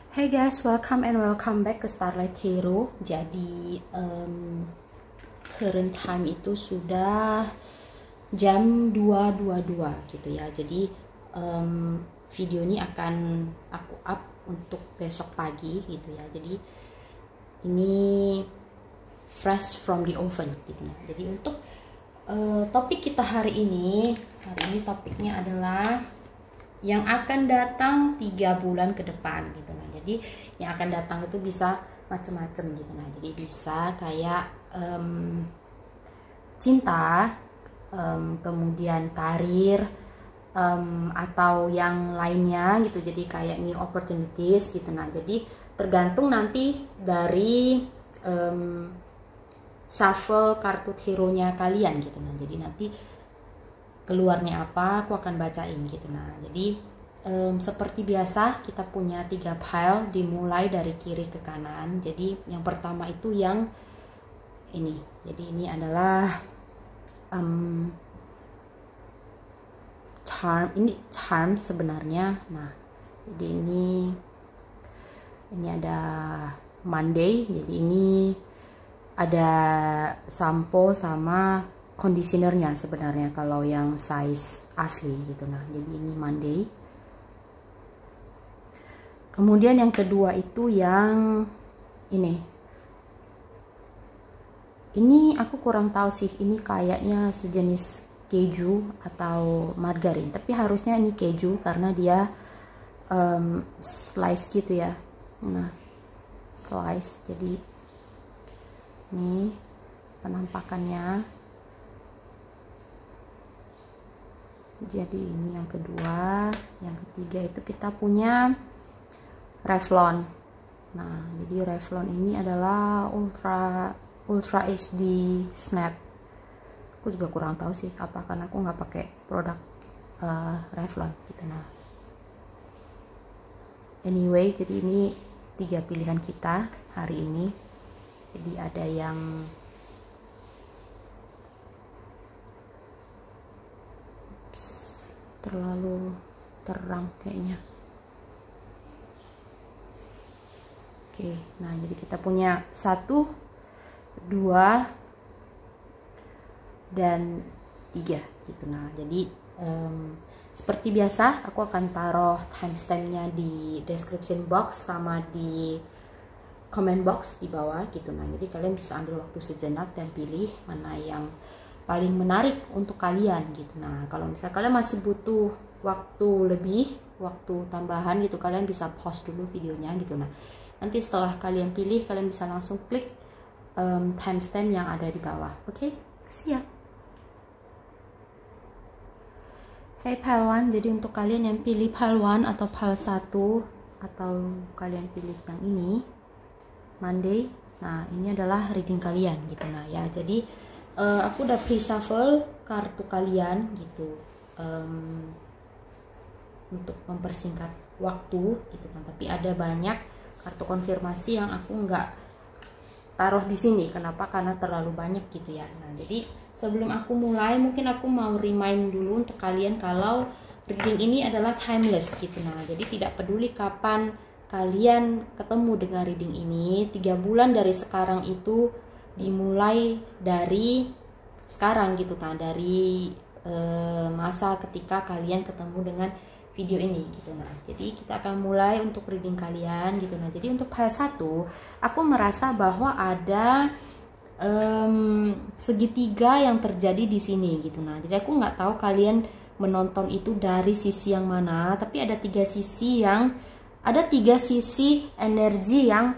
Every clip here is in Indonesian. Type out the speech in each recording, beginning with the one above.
Hey guys, welcome and welcome back ke Starlight Hero. Jadi current time itu sudah jam 2.22 gitu ya. Jadi video ini akan aku up untuk besok pagi gitu ya. Jadi ini fresh from the oven gitu ya. Jadi untuk topik kita hari ini topiknya adalah yang akan datang 3 bulan ke depan gitu. Nah, jadi yang akan datang itu bisa macam-macam gitu. Nah, jadi bisa kayak cinta, kemudian karir, atau yang lainnya gitu. Jadi kayak new opportunities gitu. Nah, jadi tergantung nanti dari shuffle kartu hero-nya kalian gitu. Nah, jadi nanti keluarnya apa aku akan bacain gitu. Nah, jadi seperti biasa kita punya 3 pile dimulai dari kiri ke kanan. Jadi yang pertama itu yang ini. Jadi ini adalah charm sebenarnya. Nah, jadi ini ada Monday. Jadi ini ada sampo sama conditionernya sebenarnya kalau yang size asli gitu. Nah, jadi ini Monday. Kemudian yang kedua itu yang ini aku kurang tahu sih, ini kayaknya sejenis keju atau margarin, tapi harusnya ini keju karena dia slice gitu ya. Nah, slice, jadi ini penampakannya. Jadi ini yang kedua. Yang ketiga itu kita punya Revlon. Nah, jadi Revlon ini adalah Ultra HD Snap. Aku juga kurang tahu sih apa, karena aku nggak pakai produk Revlon gitu. Nah, anyway, jadi ini 3 pilihan kita hari ini. Jadi ada yang terlalu terang kayaknya. Oke, nah jadi kita punya 1, 2, dan 3 gitu. Nah, jadi seperti biasa aku akan taruh timestampnya di description box sama di comment box di bawah gitu. Nah, jadi kalian bisa ambil waktu sejenak dan pilih mana yang paling menarik untuk kalian gitu. Nah, kalau misalnya kalian masih butuh waktu tambahan gitu, kalian bisa pause dulu videonya gitu. Nah, nanti setelah kalian pilih, kalian bisa langsung klik timestamp yang ada di bawah. Oke, siap. Hey pile 1, jadi untuk kalian yang pilih pile 1 atau pile 1, atau kalian pilih yang ini Monday, nah ini adalah reading kalian gitu. Nah ya, jadi aku udah pre-shuffle kartu kalian gitu, untuk mempersingkat waktu gitu kan. Tapi ada banyak kartu konfirmasi yang aku nggak taruh di sini. Kenapa? Karena terlalu banyak gitu ya. Nah, jadi sebelum aku mulai, mungkin aku mau remind dulu untuk kalian kalau reading ini adalah timeless gitu. Nah, jadi tidak peduli kapan kalian ketemu dengan reading ini, 3 bulan dari sekarang itu dimulai dari sekarang gitu. Nah, dari masa ketika kalian ketemu dengan video ini gitu. Nah, jadi kita akan mulai untuk reading kalian gitu. Nah, jadi untuk pile 1 aku merasa bahwa ada segitiga yang terjadi di sini gitu. Nah, jadi aku nggak tahu kalian menonton itu dari sisi yang mana, tapi ada 3 sisi energi yang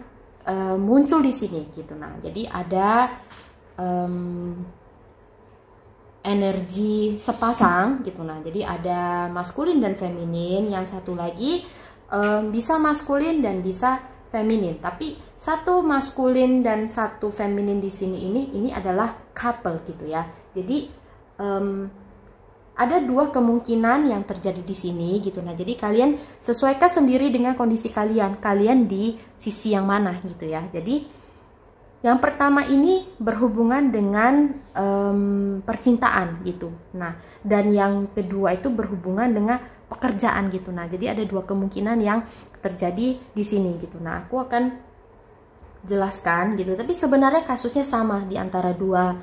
muncul di sini gitu. Nah, jadi ada energi sepasang gitu. Nah, jadi ada maskulin dan feminin. Yang satu lagi bisa maskulin dan bisa feminin. Tapi satu maskulin dan satu feminin di sini ini adalah couple gitu ya. Jadi ada 2 kemungkinan yang terjadi di sini gitu. Nah, jadi kalian sesuaikan sendiri dengan kondisi kalian di sisi yang mana gitu ya. Jadi yang pertama ini berhubungan dengan percintaan gitu. Nah, dan yang kedua itu berhubungan dengan pekerjaan gitu. Nah, jadi ada dua kemungkinan yang terjadi di sini gitu. Nah, aku akan jelaskan gitu. Tapi sebenarnya kasusnya sama di antara dua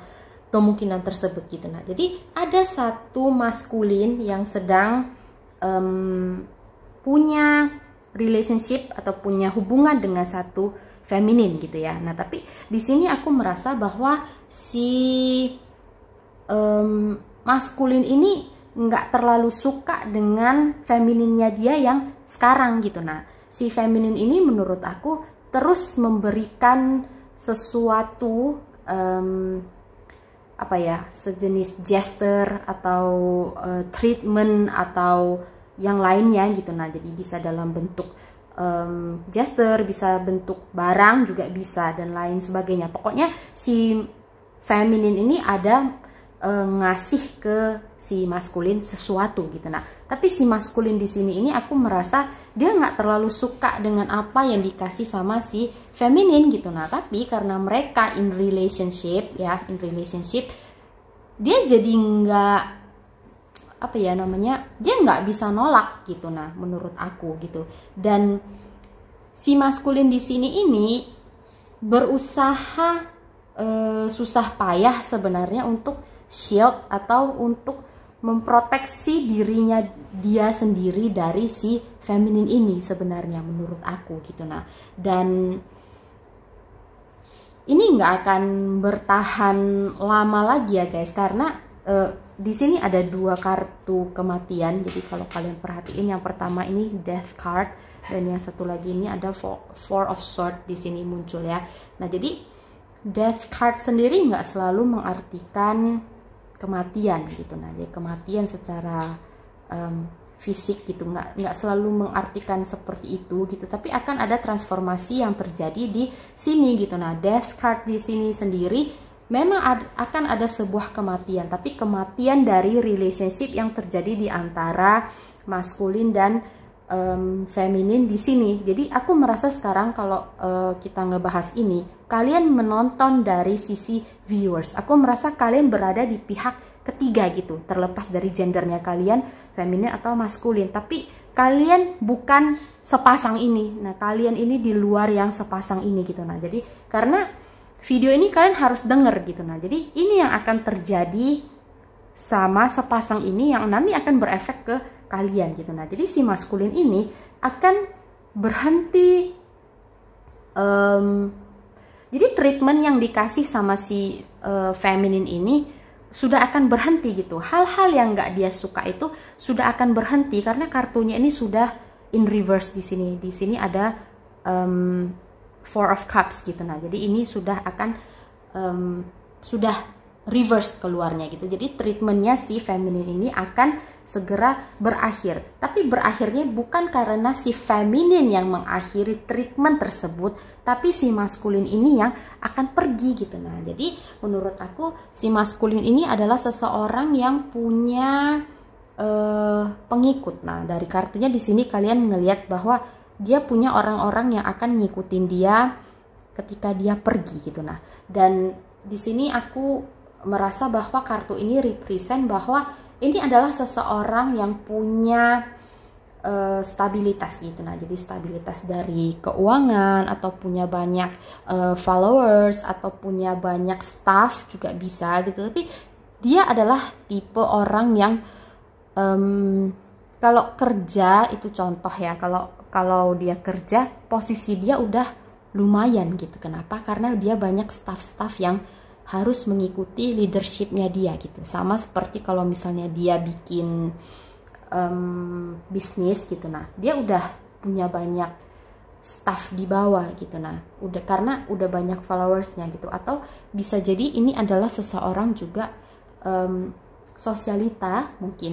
kemungkinan tersebut gitu. Nah, jadi ada satu maskulin yang sedang punya relationship atau punya hubungan dengan satu feminin gitu ya. Nah, tapi di sini aku merasa bahwa si maskulin ini nggak terlalu suka dengan femininnya dia yang sekarang gitu. Nah, si feminin ini menurut aku terus memberikan sesuatu sejenis gesture atau treatment atau yang lainnya gitu. Nah, jadi bisa dalam bentuk gesture, bisa bentuk barang juga bisa, dan lain sebagainya. Pokoknya si feminin ini ada ngasih ke si maskulin sesuatu gitu. Nah, tapi si maskulin di sini ini aku merasa dia nggak terlalu suka dengan apa yang dikasih sama si feminin gitu. Nah, tapi karena mereka in relationship, dia jadi nggak dia nggak bisa nolak gitu. Nah, menurut aku gitu. Dan si maskulin di sini ini berusaha susah payah sebenarnya untuk shield atau untuk memproteksi dirinya dia sendiri dari si feminin ini sebenarnya menurut aku gitu. Nah, dan ini nggak akan bertahan lama lagi ya guys, karena di sini ada dua kartu kematian. Jadi kalau kalian perhatiin, yang pertama ini death card, dan yang satu lagi ini ada four of sword di sini muncul ya. Nah, jadi death card sendiri nggak selalu mengartikan kematian gitu. Nah, jadi kematian secara fisik gitu, nggak selalu mengartikan seperti itu gitu, tapi akan ada transformasi yang terjadi di sini gitu. Nah, death card di sini sendiri memang akan ada sebuah kematian, tapi kematian dari relationship yang terjadi di antara maskulin dan feminin di sini. Jadi aku merasa sekarang kalau kita ngebahas ini, kalian menonton dari sisi viewers. Aku merasa kalian berada di pihak ketiga gitu, terlepas dari gendernya kalian, feminin atau maskulin. Tapi kalian bukan sepasang ini. Nah, kalian ini di luar yang sepasang ini gitu. Nah, jadi karena video ini kalian harus denger gitu. Nah, jadi ini yang akan terjadi sama sepasang ini yang nanti akan berefek ke kalian gitu. Nah, jadi si maskulin ini akan berhenti, jadi treatment yang dikasih sama si feminin ini sudah akan berhenti gitu. Hal-hal yang nggak dia suka itu sudah akan berhenti karena kartunya ini sudah in reverse di sini. Di sini ada Four of Cups gitu. Nah, jadi ini sudah akan sudah reverse keluarnya gitu. Jadi treatmentnya si feminin ini akan segera berakhir. Tapi berakhirnya bukan karena si feminin yang mengakhiri treatment tersebut, tapi si maskulin ini yang akan pergi gitu. Nah, jadi menurut aku si maskulin ini adalah seseorang yang punya pengikut. Nah, dari kartunya di sini kalian ngelihat bahwa dia punya orang-orang yang akan ngikutin dia ketika dia pergi gitu. Nah, dan di sini aku merasa bahwa kartu ini represent bahwa ini adalah seseorang yang punya stabilitas gitu. Nah, jadi stabilitas dari keuangan, atau punya banyak followers, atau punya banyak staff juga bisa gitu. Tapi dia adalah tipe orang yang kalau kerja itu, contoh ya, kalau dia kerja, posisi dia udah lumayan gitu. Kenapa? Karena dia banyak staff-staff yang harus mengikuti leadershipnya dia gitu. Sama seperti kalau misalnya dia bikin bisnis gitu. Nah, dia udah punya banyak staff di bawah gitu. Nah, karena udah banyak followersnya gitu. Atau bisa jadi ini adalah seseorang juga sosialita mungkin,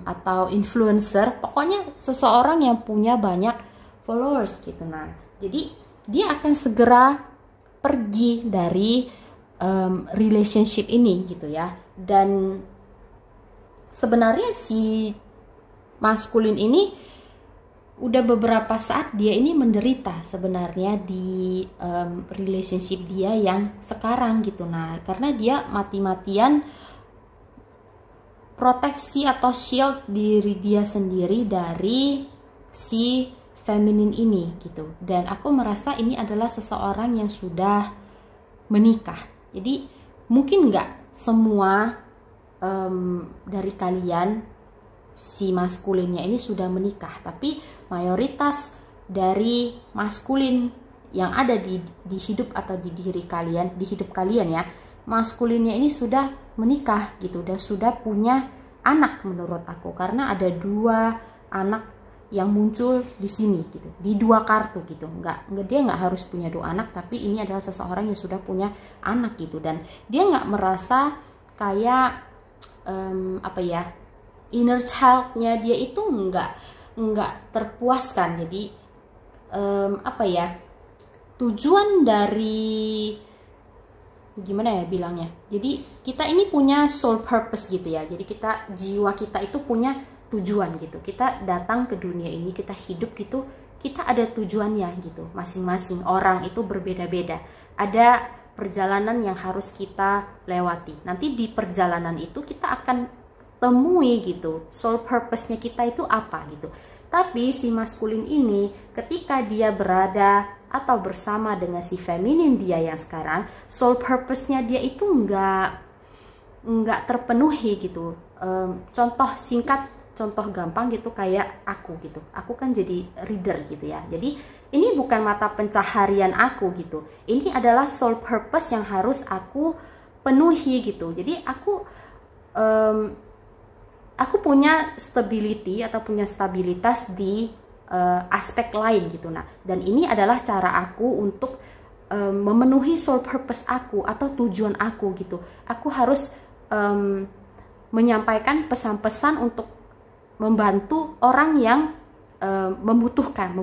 atau influencer. Pokoknya seseorang yang punya banyak followers gitu. Nah, jadi dia akan segera pergi dari relationship ini gitu ya. Dan sebenarnya si maskulin ini udah beberapa saat dia ini menderita sebenarnya di relationship dia yang sekarang gitu. Nah, karena dia mati-matian proteksi atau shield diri dia sendiri dari si feminin ini gitu. Dan aku merasa ini adalah seseorang yang sudah menikah. Jadi mungkin nggak semua dari kalian si maskulinnya ini sudah menikah, tapi mayoritas dari maskulin yang ada di hidup atau di diri kalian, di hidup kalian ya, maskulinnya ini sudah menikah gitu, dan sudah punya anak menurut aku, karena ada 2 anak yang muncul di sini gitu, di 2 kartu gitu. Dia nggak harus punya 2 anak, tapi ini adalah seseorang yang sudah punya anak gitu, dan dia nggak merasa kayak inner child-nya dia itu nggak terpuaskan. Jadi tujuan dari, gimana ya bilangnya, jadi kita ini punya soul purpose gitu ya. Jadi jiwa kita itu punya tujuan gitu. Kita datang ke dunia ini, kita hidup gitu, kita ada tujuannya gitu. Masing-masing orang itu berbeda-beda, ada perjalanan yang harus kita lewati. Nanti di perjalanan itu kita akan temui gitu soul purpose-nya kita itu apa gitu. Tapi si maskulin ini ketika dia berada atau bersama dengan si feminin dia yang sekarang, soul purpose-nya dia itu nggak terpenuhi gitu. Contoh singkat, contoh gampang gitu, kayak aku gitu. Aku kan jadi reader gitu ya. Jadi ini bukan mata pencaharian aku gitu. Ini adalah soul purpose yang harus aku penuhi gitu. Jadi aku punya stability atau punya stabilitas di aspek lain gitu. Nah, dan ini adalah cara aku untuk memenuhi soul purpose aku atau tujuan aku gitu. Aku harus menyampaikan pesan-pesan untuk membantu orang yang membutuhkan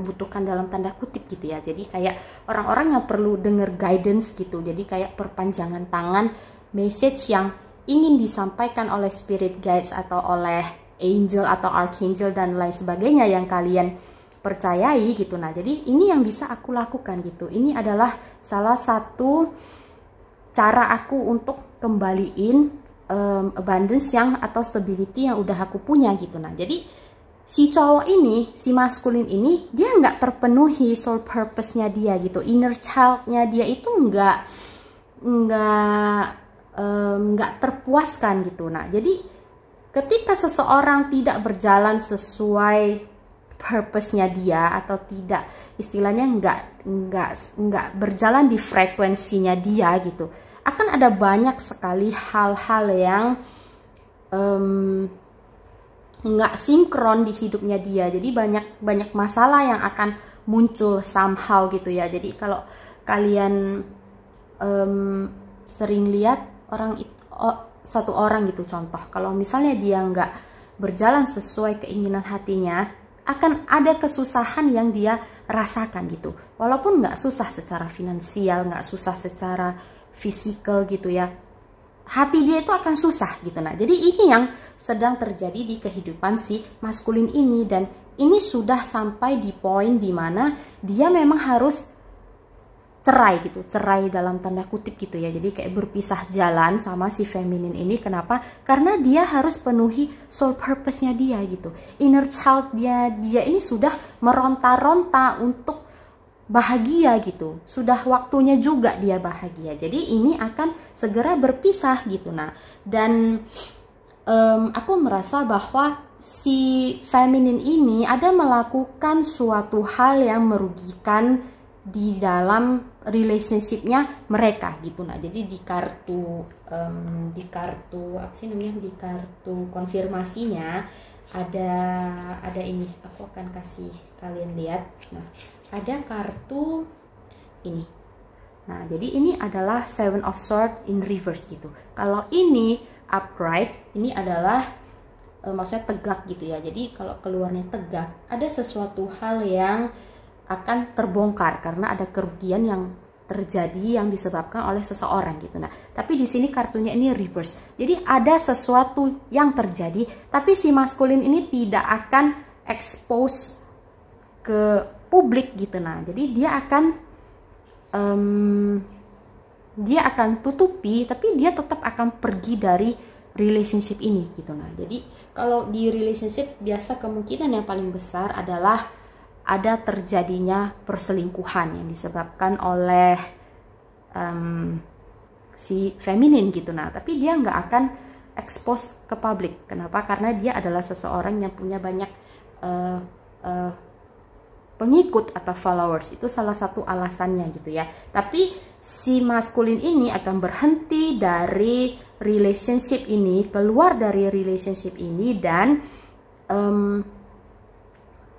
dalam tanda kutip gitu ya. Jadi kayak orang-orang yang perlu dengar guidance gitu. Jadi kayak perpanjangan tangan, message yang ingin disampaikan oleh spirit guides atau oleh angel atau archangel dan lain sebagainya yang kalian percayai gitu. Nah, jadi ini yang bisa aku lakukan gitu. Ini adalah salah satu cara aku untuk kembaliin abundance yang atau stability yang udah aku punya gitu. Nah, jadi si cowok ini, si maskulin ini, dia nggak terpenuhi soul purpose-nya dia gitu. Inner child-nya dia itu nggak terpuaskan gitu. Nah, jadi ketika seseorang tidak berjalan sesuai purpose-nya dia, atau tidak, istilahnya nggak berjalan di frekuensinya dia gitu, akan ada banyak sekali hal-hal yang nggak sinkron di hidupnya dia. Jadi banyak masalah yang akan muncul somehow gitu ya. Jadi kalau kalian sering lihat satu orang gitu, contoh, kalau misalnya dia nggak berjalan sesuai keinginan hatinya, akan ada kesusahan yang dia rasakan gitu. Walaupun nggak susah secara finansial, nggak susah secara fisikal gitu ya, hati dia itu akan susah gitu. Nah, jadi ini yang sedang terjadi di kehidupan si maskulin ini, dan ini sudah sampai di poin dimana dia memang harus cerai gitu, cerai dalam tanda kutip gitu ya. Jadi kayak berpisah jalan sama si feminin ini. Kenapa? Karena dia harus penuhi soul purpose-nya dia gitu. Inner child dia ini sudah meronta-ronta untuk bahagia gitu. Sudah waktunya juga dia bahagia. Jadi ini akan segera berpisah gitu. Nah, dan aku merasa bahwa si feminin ini ada melakukan suatu hal yang merugikan di dalam relationship-nya mereka gitu. Nah, jadi di kartu apa sih namanya, di kartu konfirmasinya ada ini, aku akan kasih kalian lihat. Nah, ada kartu ini. Nah, jadi ini adalah Seven of Swords in reverse gitu. Kalau ini upright, ini adalah maksudnya tegak gitu ya. Jadi kalau keluarnya tegak, ada sesuatu hal yang akan terbongkar karena ada kerugian yang terjadi yang disebabkan oleh seseorang gitu. Nah, tapi di sini kartunya ini reverse. Jadi ada sesuatu yang terjadi, tapi si maskulin ini tidak akan expose ke publik gitu. Nah, jadi dia akan tutupi, tapi dia tetap akan pergi dari relationship ini gitu. Nah, jadi kalau di relationship biasa kemungkinan yang paling besar adalah ada terjadinya perselingkuhan yang disebabkan oleh si feminin gitu. Nah, tapi dia nggak akan expose ke publik. Kenapa? Karena dia adalah seseorang yang punya banyak pengikut atau followers. Itu salah satu alasannya gitu ya. Tapi si maskulin ini akan berhenti dari relationship ini, keluar dari relationship ini, dan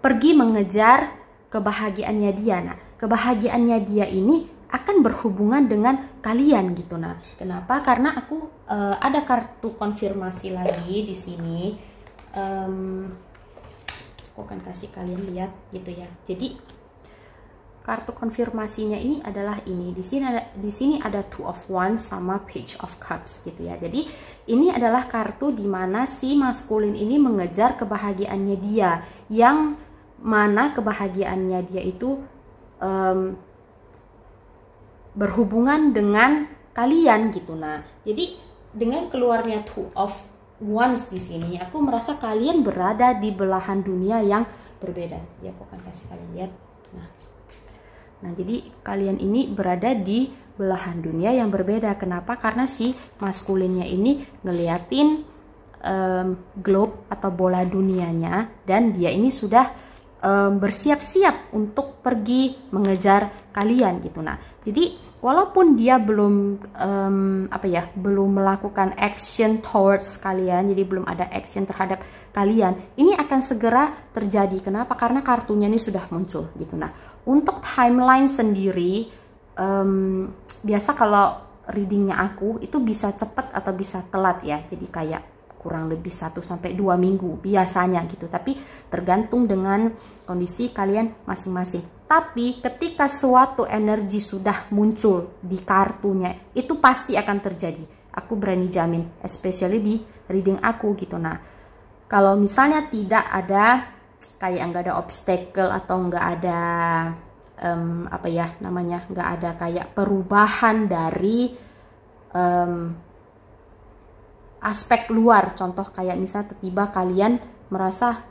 pergi mengejar kebahagiaannya dia. Nah, kebahagiaannya dia ini akan berhubungan dengan kalian gitu. Nah, kenapa? Karena aku ada kartu konfirmasi lagi di sini. Aku akan kasih kalian lihat gitu ya. Jadi kartu konfirmasinya ini adalah ini. Di sini ada Two of Wands sama Page of Cups gitu ya. Jadi ini adalah kartu di mana si maskulin ini mengejar kebahagiaannya dia, yang mana kebahagiaannya dia itu berhubungan dengan kalian gitu. Nah, jadi dengan keluarnya Two of Wands di sini, aku merasa kalian berada di belahan dunia yang berbeda. Ya, aku akan kasih kalian lihat. Nah, jadi kalian ini berada di belahan dunia yang berbeda. Kenapa? Karena si maskulinnya ini ngeliatin globe atau bola dunianya, dan dia ini sudah bersiap-siap untuk pergi mengejar kalian gitu. Nah, jadi walaupun dia belum belum melakukan action towards kalian, jadi belum ada action terhadap kalian, ini akan segera terjadi. Kenapa? Karena kartunya ini sudah muncul gitu. Nah, untuk timeline sendiri, biasa kalau readingnya aku itu bisa cepat atau bisa telat ya. Jadi kayak kurang lebih 1 sampai 2 minggu biasanya gitu. Tapi tergantung dengan kondisi kalian masing-masing. Tapi ketika suatu energi sudah muncul di kartunya, itu pasti akan terjadi. Aku berani jamin, especially di reading aku gitu. Nah, kalau misalnya tidak ada kayak nggak ada obstacle atau nggak ada nggak ada kayak perubahan dari aspek luar. Contoh kayak misalnya tiba-tiba kalian merasa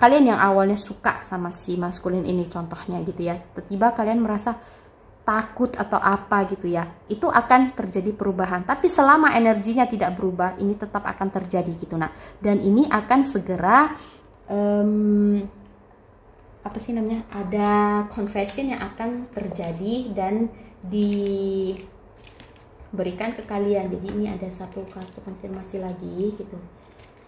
kalian yang awalnya suka sama si maskulin ini, contohnya gitu ya, tiba-tiba kalian merasa takut atau apa gitu ya, itu akan terjadi perubahan. Tapi selama energinya tidak berubah, ini tetap akan terjadi gitu. Nah, dan ini akan segera ada confession yang akan terjadi dan diberikan ke kalian. Jadi ini ada satu kartu konfirmasi lagi gitu.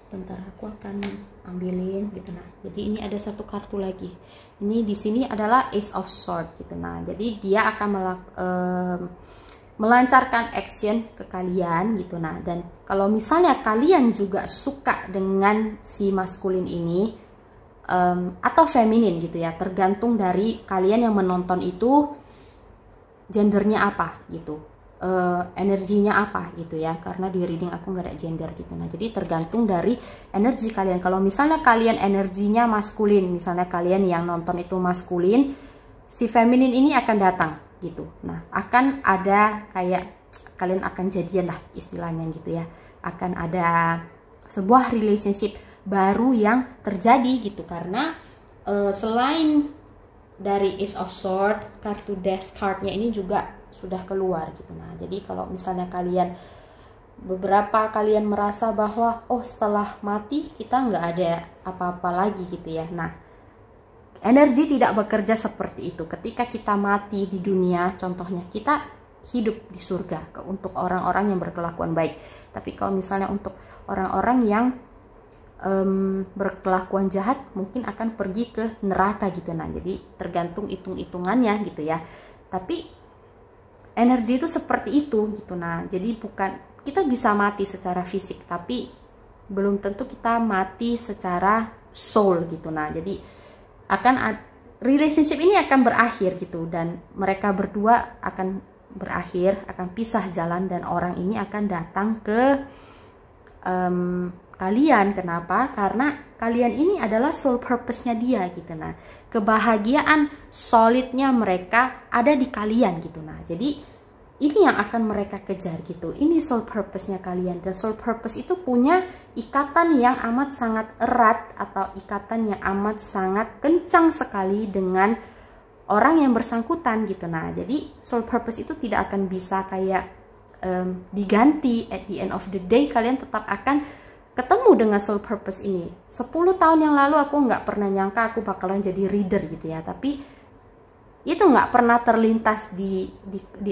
Bentar, aku akan ambilin gitu. Nah, jadi ini ada satu kartu lagi. Ini di sini adalah Ace of Swords gitu. Nah, jadi dia akan melancarkan action ke kalian gitu. Nah, dan kalau misalnya kalian juga suka dengan si maskulin ini atau feminin gitu ya, tergantung dari kalian yang menonton itu gendernya apa gitu. Energinya apa gitu ya, karena di reading aku nggak ada gender gitu. Nah, jadi tergantung dari energi kalian. Kalau misalnya kalian energinya maskulin, misalnya kalian yang nonton itu maskulin, si feminin ini akan datang gitu. Nah, akan ada kayak kalian akan jadian lah istilahnya gitu ya, akan ada sebuah relationship baru yang terjadi gitu. Karena selain dari Ace of Swords, kartu Death cardnya ini juga sudah keluar gitu. Nah, jadi kalau misalnya beberapa kalian merasa bahwa setelah mati kita nggak ada apa-apa lagi gitu ya. Nah, energi tidak bekerja seperti itu. Ketika kita mati di dunia, contohnya kita hidup di surga untuk orang-orang yang berkelakuan baik. Tapi kalau misalnya untuk orang-orang yang berkelakuan jahat, mungkin akan pergi ke neraka gitu. Nah, jadi tergantung hitung-hitungannya gitu ya. Tapi energi itu seperti itu gitu. Nah, jadi bukan kita bisa mati secara fisik, tapi belum tentu kita mati secara soul gitu. Nah, jadi relationship ini akan berakhir gitu, dan mereka berdua akan berakhir, akan pisah jalan, dan orang ini akan datang ke kalian. Kenapa? Karena kalian ini adalah soul purpose-nya dia gitu. Nah, kebahagiaan solidnya mereka ada di kalian gitu. Nah, jadi ini yang akan mereka kejar gitu. Ini soul purpose-nya kalian. Dan soul purpose itu punya ikatan yang amat sangat erat atau ikatan yang amat sangat kencang sekali dengan orang yang bersangkutan gitu. Nah, jadi soul purpose itu tidak akan bisa kayak diganti. At the end of the day kalian tetap akan ketemu dengan soul purpose ini. 10 tahun yang lalu aku nggak pernah nyangka aku bakalan jadi reader gitu ya. Tapi itu nggak pernah terlintas di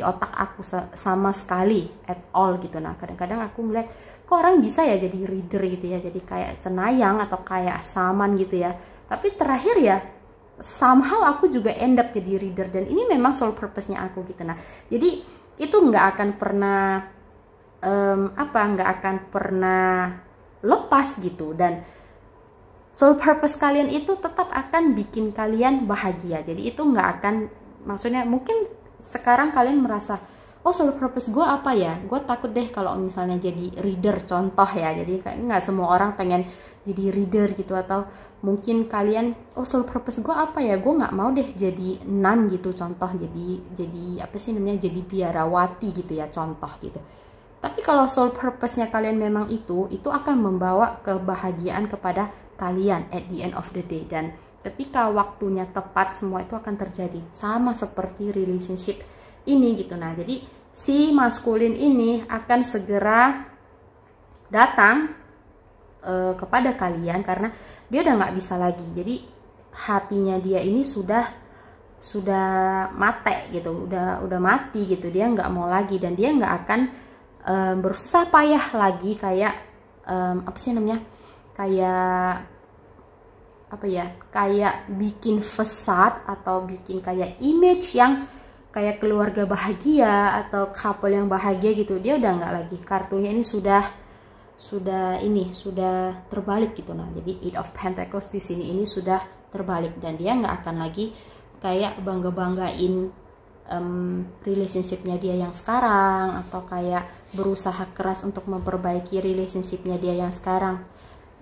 otak aku sama sekali at all gitu. Nah, kadang-kadang aku melihat kok orang bisa ya jadi reader gitu ya, jadi kayak cenayang atau kayak saman gitu ya. Tapi terakhir ya somehow aku juga end up jadi reader, dan ini memang soul purpose-nya aku gitu. Nah, jadi itu nggak akan pernah nggak akan pernah lepas gitu. Dan soul purpose kalian itu tetap akan bikin kalian bahagia. Jadi itu nggak akan, maksudnya mungkin sekarang kalian merasa, oh soul purpose gue apa ya? Gue takut deh kalau misalnya jadi reader, contoh ya. Jadi nggak semua orang pengen jadi reader gitu. Atau mungkin kalian, oh soul purpose gue apa ya? Gue nggak mau deh jadi nun gitu, contoh. Jadi apa sih namanya? Jadi biarawati gitu ya, contoh gitu. Tapi kalau soul purpose-nya kalian memang itu akan membawa kebahagiaan kepada kalian at the end of the day. Dan ketika waktunya tepat, semua itu akan terjadi, sama seperti relationship ini gitu. Nah, jadi si maskulin ini akan segera datang kepada kalian karena dia udah nggak bisa lagi. Jadi hatinya dia ini sudah mate gitu, udah mati gitu. Dia nggak mau lagi, dan dia nggak akan berusaha payah lagi kayak apa sih namanya, kayak apa ya, kayak bikin facade atau bikin kayak image yang kayak keluarga bahagia atau couple yang bahagia gitu. Dia udah nggak lagi, kartunya ini sudah terbalik gitu. Nah, jadi Eight of Pentacles di sini ini sudah terbalik, dan dia nggak akan lagi kayak banggain relationshipnya dia yang sekarang, atau kayak berusaha keras untuk memperbaiki relationshipnya dia yang sekarang.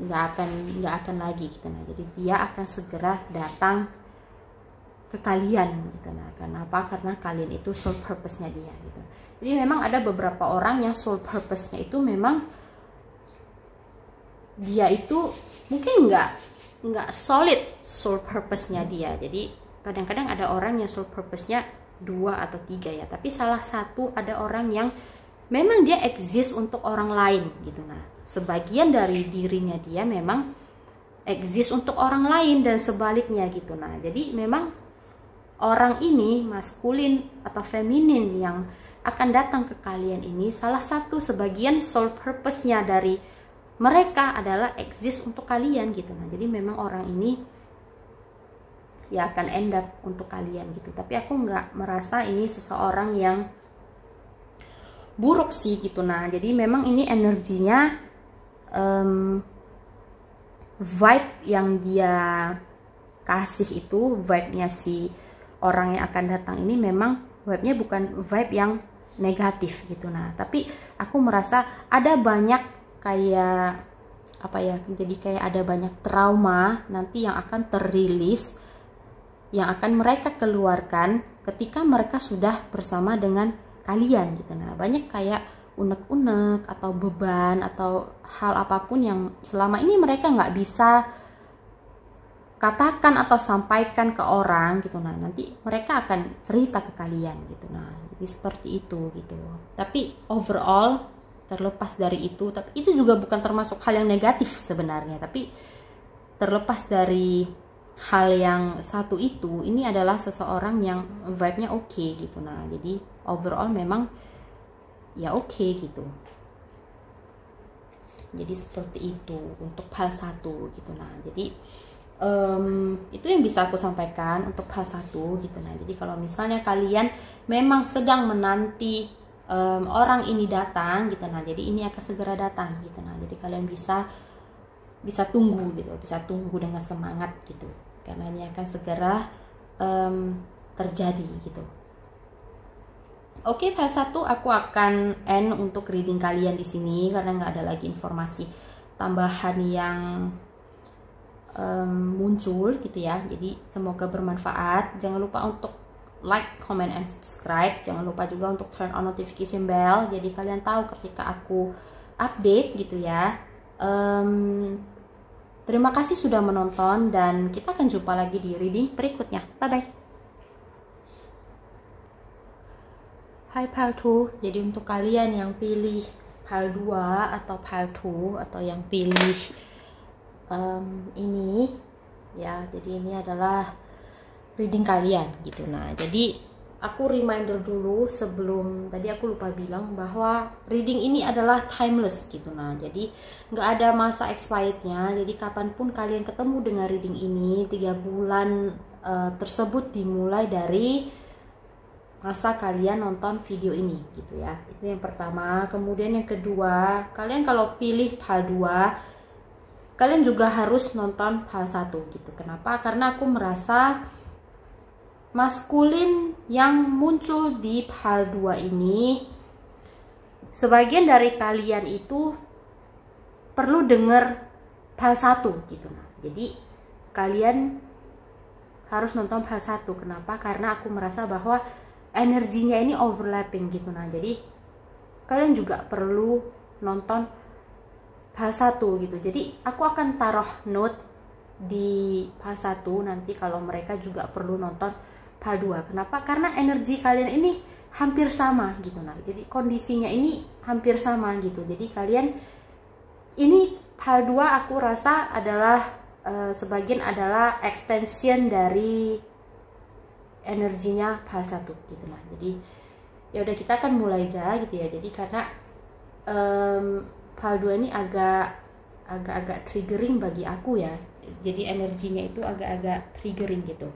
Nggak akan lagi gitu. Nah, jadi dia akan segera datang ke kalian gitu. Nah, kenapa? Karena kalian itu soul purpose-nya dia gitu. Jadi memang ada beberapa orang yang soul purpose-nya itu memang dia itu mungkin nggak solid soul purpose-nya dia. Jadi kadang-kadang ada orang yang soul purpose-nya 2 atau 3 ya, tapi salah satu ada orang yang memang dia exist untuk orang lain gitu. Nah, sebagian dari dirinya dia memang exist untuk orang lain dan sebaliknya gitu. Nah, jadi memang orang ini maskulin atau feminin yang akan datang ke kalian ini, salah satu sebagian soul purpose-nya dari mereka adalah exist untuk kalian gitu. Nah, jadi memang orang ini ya akan end up untuk kalian gitu. Tapi aku nggak merasa ini seseorang yang buruk sih gitu. Nah, jadi memang ini energinya vibe yang dia kasih itu, vibe-nya si orang yang akan datang ini memang vibe-nya bukan vibe yang negatif gitu. Nah, tapi aku merasa ada banyak kayak apa ya, jadi kayak ada banyak trauma nanti yang akan terrilis, yang akan mereka keluarkan ketika mereka sudah bersama dengan kalian gitu. Nah, banyak kayak unek-unek atau beban atau hal apapun yang selama ini mereka nggak bisa katakan atau sampaikan ke orang gitu. Nah, nanti mereka akan cerita ke kalian gitu. Nah, jadi seperti itu gitu. Tapi overall terlepas dari itu, tapi itu juga bukan termasuk hal yang negatif sebenarnya. Tapi terlepas dari hal yang satu itu, ini adalah seseorang yang vibe-nya oke gitu. Nah, jadi overall memang ya oke gitu. Jadi seperti itu untuk hal satu gitu. Nah, jadi itu yang bisa aku sampaikan untuk hal satu gitu. Nah, jadi kalau misalnya kalian memang sedang menanti orang ini datang gitu, nah jadi ini akan segera datang gitu. Nah, jadi kalian bisa tunggu gitu, bisa tunggu dengan semangat gitu, karena ini akan segera terjadi gitu. Oke, fase 1 aku akan end untuk reading kalian di sini karena nggak ada lagi informasi tambahan yang muncul gitu ya. Jadi semoga bermanfaat. Jangan lupa untuk like, comment, and subscribe. Jangan lupa juga untuk turn on notification bell, jadi kalian tahu ketika aku update gitu ya. Terima kasih sudah menonton, dan kita akan jumpa lagi di reading berikutnya. Bye bye. Hai pile 2, jadi untuk kalian yang pilih pile 2 atau pile 2 atau yang pilih ini ya, jadi ini adalah reading kalian gitu. Nah, jadi aku reminder dulu sebelum tadi aku lupa bilang bahwa reading ini adalah timeless gitu. Nah, jadi nggak ada masa expirednya, jadi kapanpun kalian ketemu dengan reading ini, 3 bulan tersebut dimulai dari masa kalian nonton video ini gitu ya. Itu yang pertama. Kemudian yang kedua, kalian kalau pilih pile 2, kalian juga harus nonton pile 1 gitu. Kenapa? Karena aku merasa maskulin yang muncul di pile 2 ini, sebagian dari kalian itu perlu denger pile 1 gitu. Nah, jadi kalian harus nonton pile 1. Kenapa? Karena aku merasa bahwa energinya ini overlapping gitu. Nah, jadi kalian juga perlu nonton pile 1 gitu. Jadi aku akan taruh note di pile 1 nanti kalau mereka juga perlu nonton pile 2. Kenapa? Karena energi kalian ini hampir sama gitu. Nah, jadi kondisinya ini hampir sama gitu. Jadi kalian ini pile 2 aku rasa adalah sebagian adalah extension dari energinya pile 1 gitu. Nah, jadi ya udah, kita akan mulai aja gitu ya. Jadi karena pile 2 ini agak triggering bagi aku ya. Jadi energinya itu agak triggering gitu.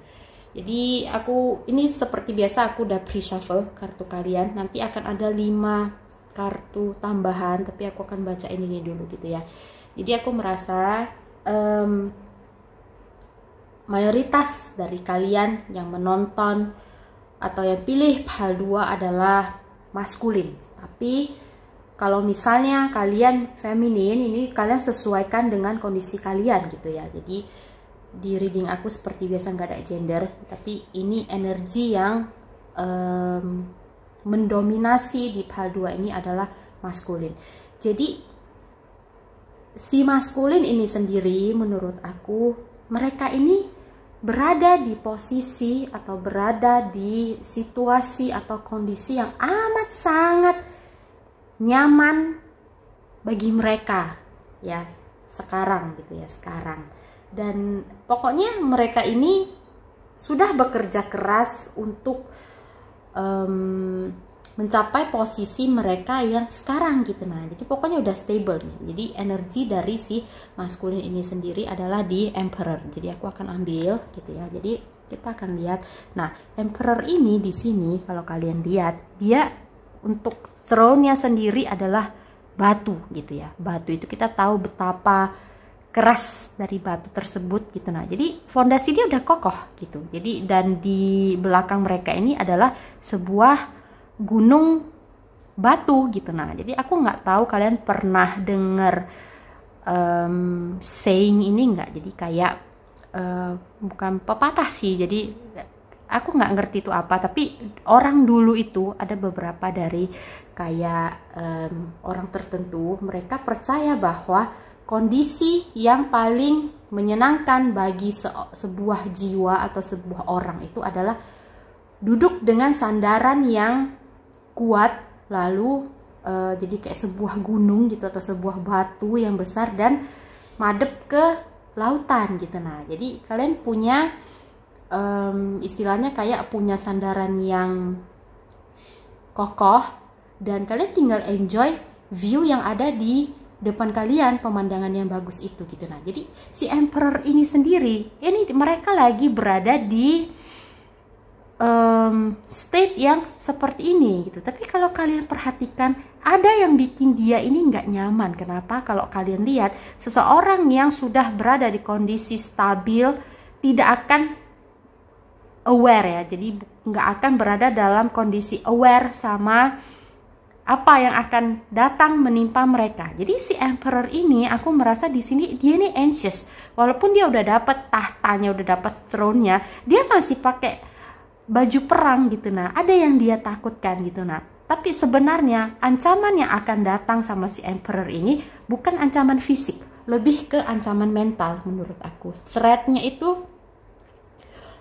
Jadi aku ini seperti biasa aku udah pre-shuffle kartu kalian. Nanti akan ada 5 kartu tambahan, tapi aku akan bacain ini dulu gitu ya. Jadi aku merasa mayoritas dari kalian yang menonton atau yang pilih pile 2 adalah maskulin. Tapi kalau misalnya kalian feminin, ini kalian sesuaikan dengan kondisi kalian gitu ya. Jadi di reading aku seperti biasa nggak ada gender, tapi ini energi yang mendominasi di pile 2 ini adalah maskulin. Jadi si maskulin ini sendiri menurut aku, mereka ini berada di posisi atau berada di situasi atau kondisi yang amat sangat nyaman bagi mereka ya sekarang gitu ya, sekarang. Dan pokoknya mereka ini sudah bekerja keras untuk mencapai posisi mereka yang sekarang gitu. Nah, jadi pokoknya udah stable nih. Jadi energi dari si maskulin ini sendiri adalah di Emperor. Jadi aku akan ambil gitu ya. Jadi kita akan lihat. Nah, Emperor ini di sini kalau kalian lihat, dia untuk throne-nya sendiri adalah batu gitu ya. Batu itu kita tahu betapa keras dari batu tersebut gitu. Nah, jadi fondasi dia udah kokoh gitu. Jadi dan di belakang mereka ini adalah sebuah gunung batu gitu. Nah, jadi aku nggak tahu kalian pernah dengar saying ini nggak. Jadi kayak bukan pepatah sih, jadi aku nggak ngerti itu apa, tapi orang dulu itu ada beberapa dari kayak orang tertentu, mereka percaya bahwa kondisi yang paling menyenangkan bagi sebuah jiwa atau sebuah orang itu adalah duduk dengan sandaran yang kuat, lalu jadi kayak sebuah gunung gitu atau sebuah batu yang besar dan madep ke lautan gitu. Nah, jadi kalian punya istilahnya kayak punya sandaran yang kokoh dan kalian tinggal enjoy view yang ada di depan kalian, pemandangan yang bagus itu gitu. Nah, jadi si Emperor ini sendiri, ini mereka lagi berada di state yang seperti ini gitu. Tapi kalau kalian perhatikan, ada yang bikin dia ini nggak nyaman. Kenapa? Kalau kalian lihat, seseorang yang sudah berada di kondisi stabil tidak akan aware ya, jadi nggak akan berada dalam kondisi aware sama apa yang akan datang menimpa mereka. Jadi si Emperor ini, aku merasa di sini dia ini anxious. Walaupun dia udah dapat tahtanya, udah dapat throne-nya, dia masih pakai baju perang gitu. Nah, ada yang dia takutkan gitu. Nah, tapi sebenarnya ancaman yang akan datang sama si Emperor ini bukan ancaman fisik, lebih ke ancaman mental menurut aku. Threat-nya itu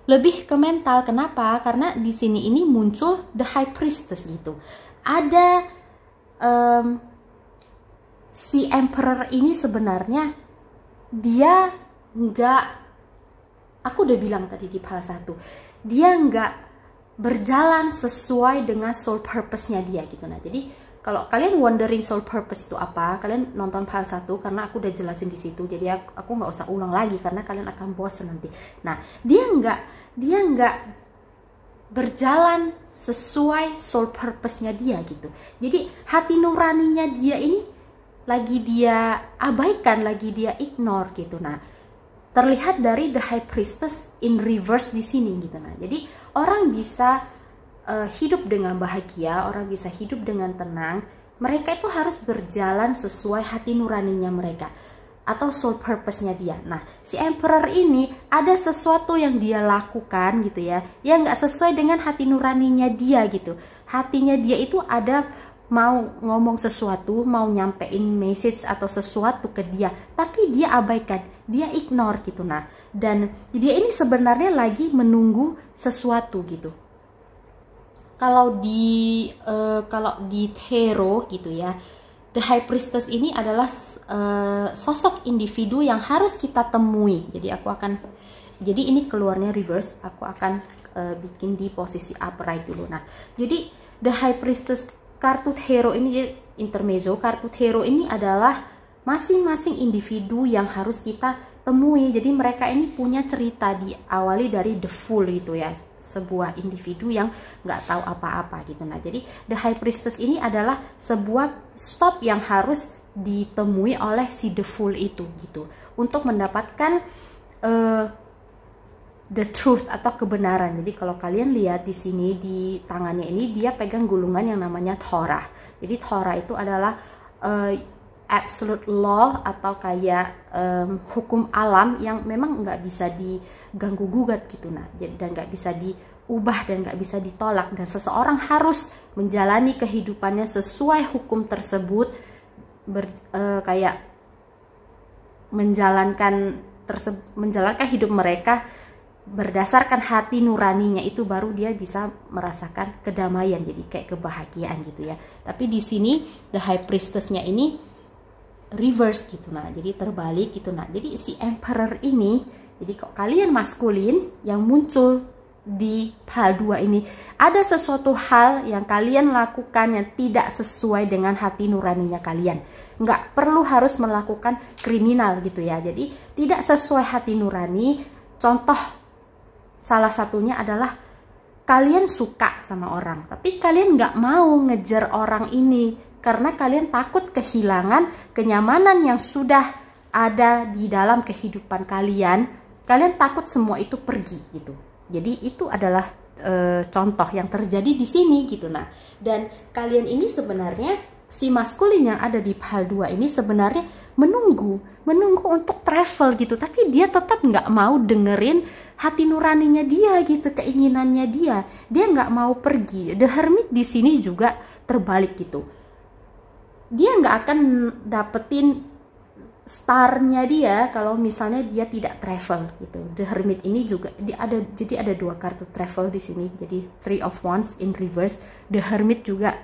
lebih ke mental. Kenapa? Karena di sini ini muncul The High Priestess gitu. Ada si Emperor ini sebenarnya dia nggak, aku udah bilang tadi di part 1, dia nggak berjalan sesuai dengan soul purpose-nya dia gitu. Nah, jadi kalau kalian wondering soul purpose itu apa, kalian nonton part 1 karena aku udah jelasin di situ. Jadi aku nggak usah ulang lagi karena kalian akan bosan nanti. Nah, dia nggak berjalan sesuai soul purpose-nya dia gitu. Jadi hati nuraninya dia ini lagi dia abaikan, lagi dia ignore gitu. Nah, terlihat dari The High Priestess in reverse di sini gitu. Nah, jadi orang bisa hidup dengan bahagia, orang bisa hidup dengan tenang. Mereka itu harus berjalan sesuai hati nuraninya mereka atau soul purpose-nya dia. Nah, si Emperor ini ada sesuatu yang dia lakukan gitu ya, yang nggak sesuai dengan hati nuraninya dia gitu. Hatinya dia itu ada mau ngomong sesuatu, mau nyampein message atau sesuatu ke dia, tapi dia abaikan, dia ignore gitu. Nah, dan dia ini sebenarnya lagi menunggu sesuatu gitu. Kalau di Tarot gitu ya, The High Priestess ini adalah sosok individu yang harus kita temui. Jadi ini keluarnya reverse, aku akan bikin di posisi upright dulu. Nah, jadi The High Priestess kartu Tarot ini intermezzo, kartu Tarot ini adalah masing-masing individu yang harus kita temui. Jadi mereka ini punya cerita, diawali dari The Fool gitu ya, sebuah individu yang nggak tahu apa-apa gitu. Nah, jadi The High Priestess ini adalah sebuah stop yang harus ditemui oleh si The Fool itu gitu, untuk mendapatkan the truth atau kebenaran. Jadi kalau kalian lihat di sini di tangannya ini, dia pegang gulungan yang namanya Torah. Jadi Torah itu adalah absolute law atau kayak hukum alam yang memang nggak bisa diganggu gugat gitu. Nah, dan nggak bisa diubah dan nggak bisa ditolak, dan seseorang harus menjalani kehidupannya sesuai hukum tersebut, kayak menjalankan hidup mereka berdasarkan hati nuraninya, itu baru dia bisa merasakan kedamaian, jadi kayak kebahagiaan gitu ya. Tapi di sini The High Priestess-nya ini reverse gitu. Nah, jadi terbalik gitu. Nah, jadi si Emperor ini, jadi kok kalian maskulin yang muncul di hal 2 ini, ada sesuatu hal yang kalian lakukan yang tidak sesuai dengan hati nuraninya kalian. Nggak perlu harus melakukan kriminal gitu ya. Jadi tidak sesuai hati nurani. Contoh salah satunya adalah kalian suka sama orang, tapi kalian nggak mau ngejar orang ini karena kalian takut kehilangan kenyamanan yang sudah ada di dalam kehidupan kalian. Kalian takut semua itu pergi gitu. Jadi itu adalah contoh yang terjadi di sini gitu. Nah, dan kalian ini sebenarnya, si maskulin yang ada di hal 2 ini sebenarnya menunggu untuk travel gitu, tapi dia tetap nggak mau dengerin hati nuraninya dia gitu, keinginannya dia nggak mau pergi. The Hermit di sini juga terbalik gitu, dia nggak akan dapetin starnya dia kalau misalnya dia tidak travel gitu. The Hermit ini juga jadi ada 2 kartu travel di sini, jadi Three of Wands in reverse. The Hermit juga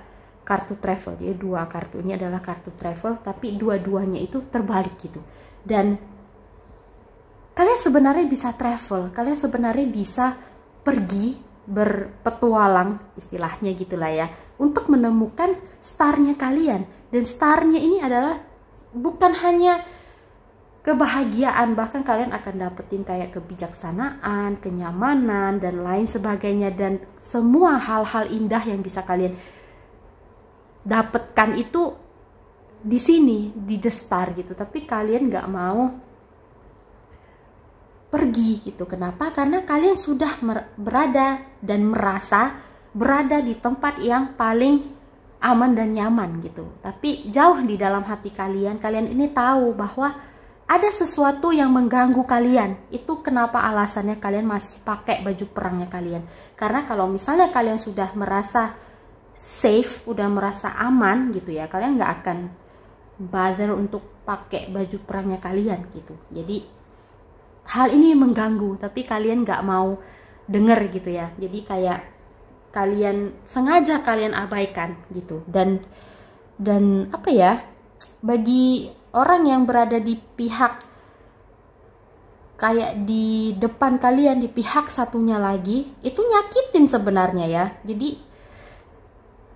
kartu travel, jadi 2 kartu ini adalah kartu travel, tapi dua-duanya itu terbalik gitu. Dan kalian sebenarnya bisa travel, kalian sebenarnya bisa pergi berpetualang istilahnya gitulah ya, untuk menemukan starnya kalian. Dan starnya ini adalah bukan hanya kebahagiaan, bahkan kalian akan dapetin kayak kebijaksanaan, kenyamanan, dan lain sebagainya. Dan semua hal-hal indah yang bisa kalian dapatkan itu di sini, di The Star gitu. Tapi kalian nggak mau pergi gitu. Kenapa? Karena kalian sudah berada dan merasa berada di tempat yang paling aman dan nyaman gitu. Tapi jauh di dalam hati kalian ini tahu bahwa ada sesuatu yang mengganggu kalian. Itu kenapa alasannya kalian masih pakai baju perangnya kalian. Karena kalau misalnya kalian sudah merasa safe, udah merasa aman gitu ya, kalian nggak akan bother untuk pakai baju perangnya kalian gitu. Jadi hal ini mengganggu, tapi kalian nggak mau denger gitu ya. Jadi kayak kalian sengaja kalian abaikan gitu. Dan apa ya, bagi orang yang berada di pihak kayak di depan kalian, di pihak satunya lagi, itu nyakitin sebenarnya ya. Jadi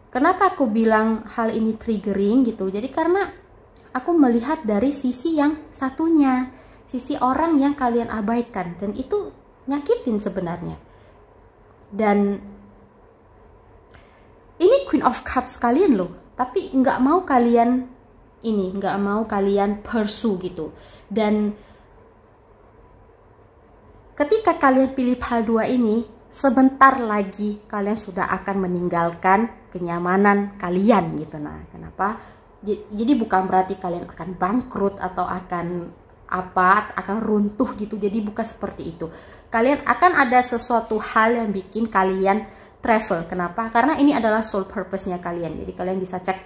kenapa aku bilang hal ini triggering gitu? Jadi karena aku melihat dari sisi yang satunya, sisi orang yang kalian abaikan, dan itu nyakitin sebenarnya. Dan ini Queen of Cups kalian loh, tapi nggak mau kalian pursue gitu. Dan ketika kalian pilih hal dua ini, sebentar lagi kalian sudah akan meninggalkan kenyamanan kalian gitu. Nah, kenapa? Jadi bukan berarti kalian akan bangkrut atau akan runtuh gitu. Jadi bukan seperti itu. Kalian akan ada sesuatu hal yang bikin kalian travel. Kenapa? Karena ini adalah soul purpose-nya kalian. Jadi kalian bisa cek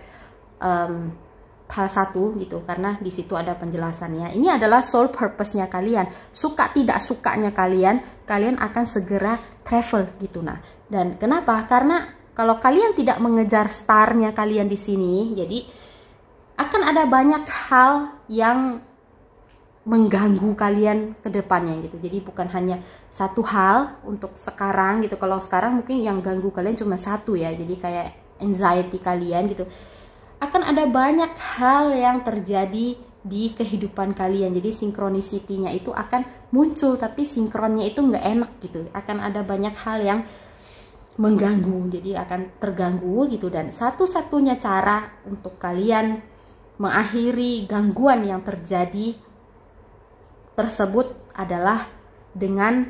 hal satu gitu, karena di situ ada penjelasannya. Ini adalah soul purpose-nya kalian. Suka tidak sukanya kalian akan segera travel gitu. Nah, dan kenapa? Karena kalau kalian tidak mengejar star-nya kalian di sini, jadi akan ada banyak hal yang mengganggu kalian ke depannya gitu. Jadi bukan hanya satu hal untuk sekarang gitu. Kalau sekarang mungkin yang ganggu kalian cuma satu ya. Jadi kayak anxiety kalian gitu. Akan ada banyak hal yang terjadi di kehidupan kalian. Jadi sinkronisitinya itu akan muncul, tapi sinkronnya itu nggak enak gitu. Akan ada banyak hal yang mengganggu, jadi akan terganggu gitu. Dan satu-satunya cara untuk kalian mengakhiri gangguan yang terjadi tersebut adalah dengan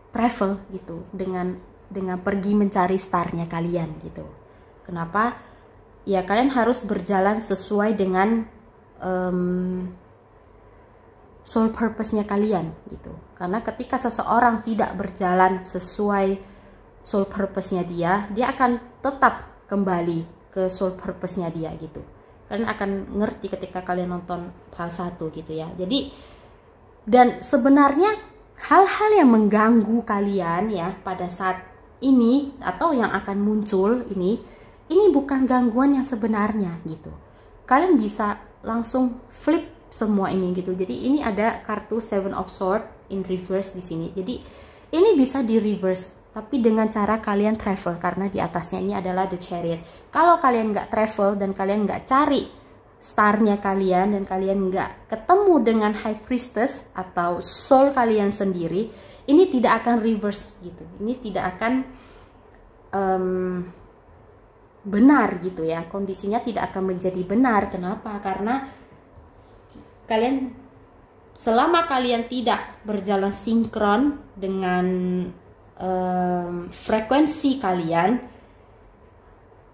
travel gitu, dengan pergi mencari starnya kalian gitu. Kenapa? Ya kalian harus berjalan sesuai dengan soul purpose-nya kalian gitu. Karena ketika seseorang tidak berjalan sesuai soul purpose-nya dia akan tetap kembali ke soul purpose-nya dia gitu. Kalian akan ngerti ketika kalian nonton hal satu gitu ya. Jadi, dan sebenarnya hal-hal yang mengganggu kalian ya pada saat ini atau yang akan muncul ini bukan gangguan yang sebenarnya gitu. Kalian bisa langsung flip semua ini gitu. Jadi ini ada kartu Seven of Swords in reverse di sini. Jadi ini bisa di reverse, tapi dengan cara kalian travel, karena di atasnya ini adalah the Chariot. Kalau kalian nggak travel dan kalian nggak cari starnya kalian dan kalian nggak ketemu dengan High Priestess atau soul kalian sendiri, ini tidak akan reverse gitu. Ini tidak akan benar gitu ya, kondisinya tidak akan menjadi benar. Kenapa? Karena kalian, selama kalian tidak berjalan sinkron dengan frekuensi kalian,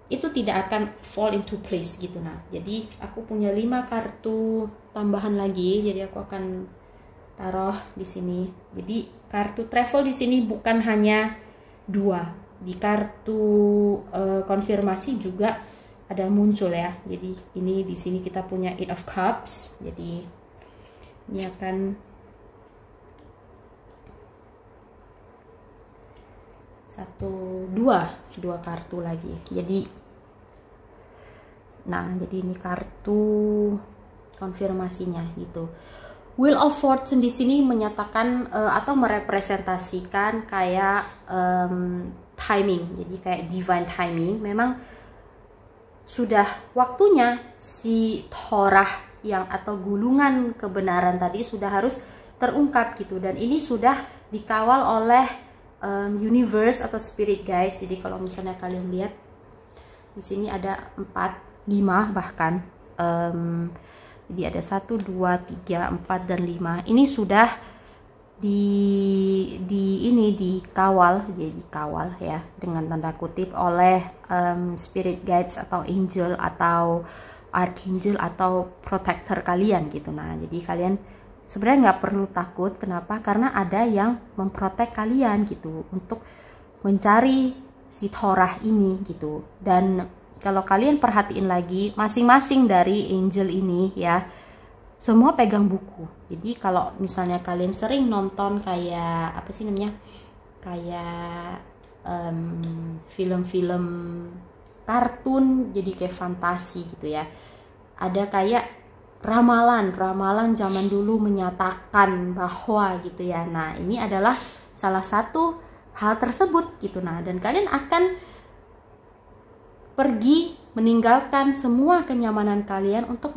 itu tidak akan fall into place gitu. Nah, jadi aku punya 5 kartu tambahan lagi, jadi aku akan taruh di sini. Jadi kartu travel di sini bukan hanya 2. Di kartu konfirmasi juga ada muncul ya. Jadi ini di sini kita punya Eight of Cups. Jadi ini akan dua kartu lagi. Jadi ini kartu konfirmasinya gitu. Wheel of Fortune di sini menyatakan atau merepresentasikan kayak timing. Jadi kayak divine timing. Memang sudah waktunya si Torah atau gulungan kebenaran tadi sudah harus terungkap gitu. Dan ini sudah dikawal oleh universe atau spirit guys. Jadi kalau misalnya kalian lihat di sini ada 4, 5 bahkan. Jadi ada 1, 2, 3, 4 dan 5. Ini sudah dikawal, jadi dikawal ya dengan tanda kutip oleh spirit guides atau angel atau archangel atau protector kalian gitu. Nah, jadi kalian sebenarnya nggak perlu takut. Kenapa? Karena ada yang memprotek kalian gitu untuk mencari si Thorah ini gitu. Dan kalau kalian perhatiin lagi, masing-masing dari angel ini ya, semua pegang buku. Jadi kalau misalnya kalian sering nonton kayak apa sih namanya, kayak film-film kartun, jadi kayak fantasi gitu ya, ada kayak ramalan zaman dulu menyatakan bahwa gitu ya. Nah, ini adalah salah satu hal tersebut gitu. Nah, dan kalian akan pergi meninggalkan semua kenyamanan kalian untuk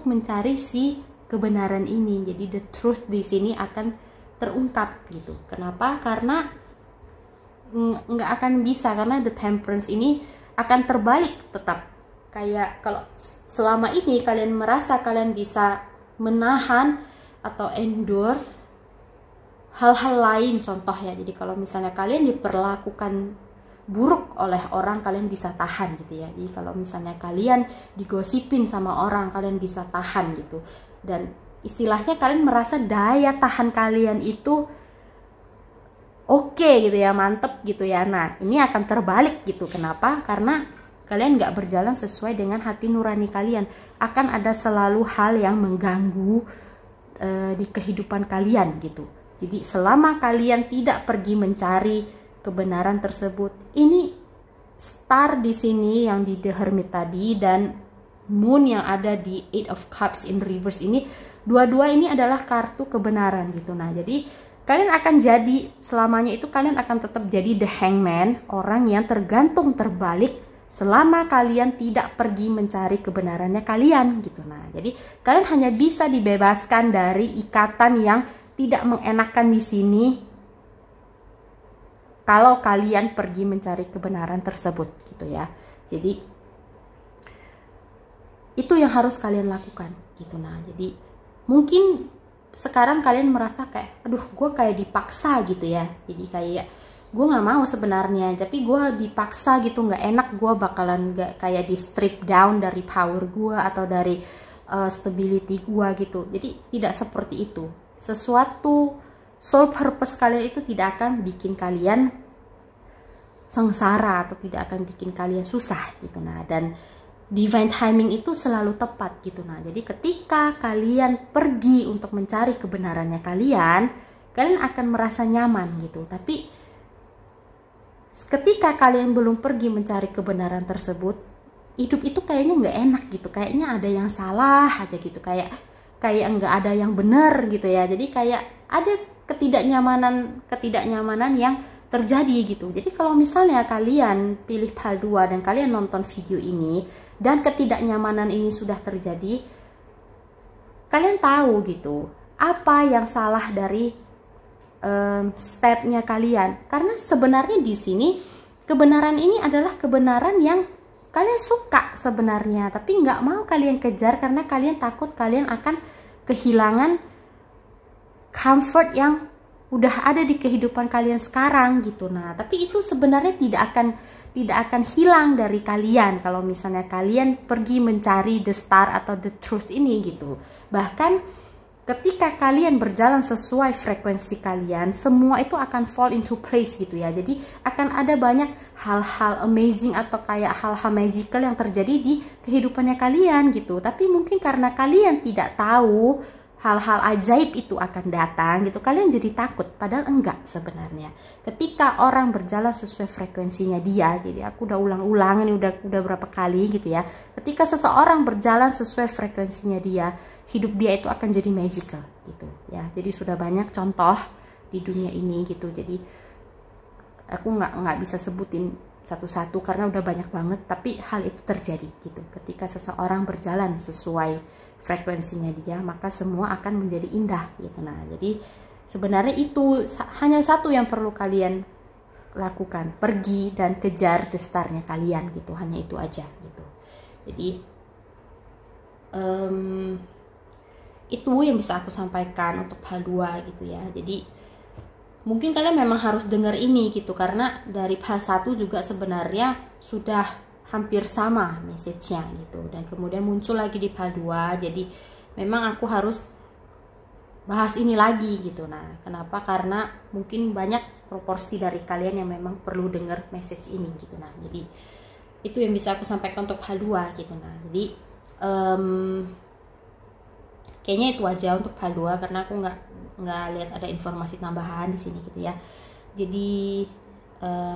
mencari si kebenaran ini. Jadi the truth di sini akan terungkap gitu. Kenapa? Karena nggak akan bisa, karena the temperance ini akan terbalik tetap. Kayak kalau selama ini kalian merasa kalian bisa menahan atau endure hal-hal lain, contoh ya, jadi kalau misalnya kalian diperlakukan buruk oleh orang, kalian bisa tahan gitu ya. Jadi kalau misalnya kalian digosipin sama orang, kalian bisa tahan gitu. Dan istilahnya kalian merasa daya tahan kalian itu oke gitu ya, mantep gitu ya. Nah, ini akan terbalik gitu. Kenapa? Karena kalian nggak berjalan sesuai dengan hati nurani kalian. Akan ada selalu hal yang mengganggu di kehidupan kalian gitu. Jadi selama kalian tidak pergi mencari kebenaran tersebut, ini star di sini yang di The Hermit tadi dan moon yang ada di Eight of Cups in reverse ini, dua-dua ini adalah kartu kebenaran gitu. Nah, jadi kalian akan jadi selamanya itu, kalian akan tetap jadi the hangman, orang yang tergantung terbalik selama kalian tidak pergi mencari kebenarannya kalian gitu. Nah, jadi kalian hanya bisa dibebaskan dari ikatan yang tidak mengenakan di sini kalau kalian pergi mencari kebenaran tersebut gitu ya. Jadi itu yang harus kalian lakukan gitu. Nah, jadi mungkin sekarang kalian merasa kayak, aduh gue kayak dipaksa gitu ya. Jadi kayak gue nggak mau sebenarnya, tapi gue dipaksa gitu, nggak enak, gue bakalan nggak kayak di strip down dari power gue atau dari stability gue gitu. Jadi tidak seperti itu. Sesuatu soul purpose kalian itu tidak akan bikin kalian sengsara atau tidak akan bikin kalian susah gitu. Nah, dan divine timing itu selalu tepat gitu. Nah, jadi ketika kalian pergi untuk mencari kebenarannya kalian akan merasa nyaman gitu. Tapi ketika kalian belum pergi mencari kebenaran tersebut, hidup itu kayaknya nggak enak gitu. Kayaknya ada yang salah aja gitu. Kayak nggak ada yang benar gitu ya. Jadi kayak ada ketidaknyamanan yang terjadi gitu. Jadi kalau misalnya kalian pilih PAL 2 dan kalian nonton video ini dan ketidaknyamanan ini sudah terjadi, kalian tahu gitu apa yang salah dari stepnya kalian. Karena sebenarnya di sini kebenaran ini adalah kebenaran yang kalian suka sebenarnya, tapi nggak mau kalian kejar karena kalian takut kalian akan kehilangan comfort yang udah ada di kehidupan kalian sekarang gitu. Nah, tapi itu sebenarnya tidak akan hilang dari kalian kalau misalnya kalian pergi mencari the star atau the truth ini gitu. Bahkan ketika kalian berjalan sesuai frekuensi kalian, semua itu akan fall into place gitu ya. Jadi akan ada banyak hal-hal amazing atau kayak hal-hal magical yang terjadi di kehidupannya kalian gitu. Tapi mungkin karena kalian tidak tahu hal-hal ajaib itu akan datang gitu, kalian jadi takut, padahal enggak sebenarnya. Ketika orang berjalan sesuai frekuensinya dia, jadi aku udah ulang-ulang ini udah berapa kali gitu ya. Ketika seseorang berjalan sesuai frekuensinya dia, hidup dia itu akan jadi magical gitu ya. Jadi sudah banyak contoh di dunia ini gitu. Jadi aku nggak bisa sebutin satu-satu karena udah banyak banget, tapi hal itu terjadi gitu. Ketika seseorang berjalan sesuai frekuensinya dia, maka semua akan menjadi indah gitu. Nah, jadi sebenarnya itu hanya satu yang perlu kalian lakukan, pergi dan kejar destarnya kalian gitu, hanya itu aja gitu. Jadi itu yang bisa aku sampaikan untuk hal 2 gitu ya. Jadi mungkin kalian memang harus dengar ini gitu, karena dari hal 1 juga sebenarnya sudah hampir sama message-nya gitu, dan kemudian muncul lagi di PAL 2. Jadi memang aku harus bahas ini lagi gitu. Nah, kenapa? Karena mungkin banyak proporsi dari kalian yang memang perlu dengar message ini gitu. Nah, jadi itu yang bisa aku sampaikan untuk PAL 2 gitu. Nah, jadi kayaknya itu aja untuk PAL 2 karena aku nggak lihat ada informasi tambahan di sini gitu ya. Jadi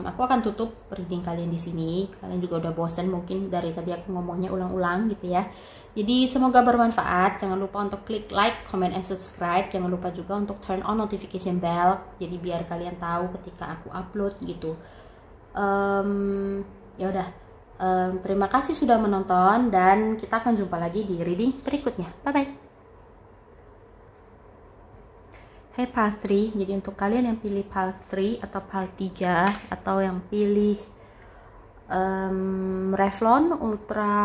aku akan tutup reading kalian di sini. Kalian juga udah bosan mungkin dari tadi aku ngomongnya ulang-ulang gitu ya. Jadi semoga bermanfaat. Jangan lupa untuk klik like, comment, and subscribe. Jangan lupa juga untuk turn on notification bell. Jadi biar kalian tahu ketika aku upload gitu. Ya udah. Terima kasih sudah menonton dan kita akan jumpa lagi di reading berikutnya. Bye bye. Hey PAL 3, jadi untuk kalian yang pilih PAL 3 atau PAL 3 atau yang pilih Revlon Ultra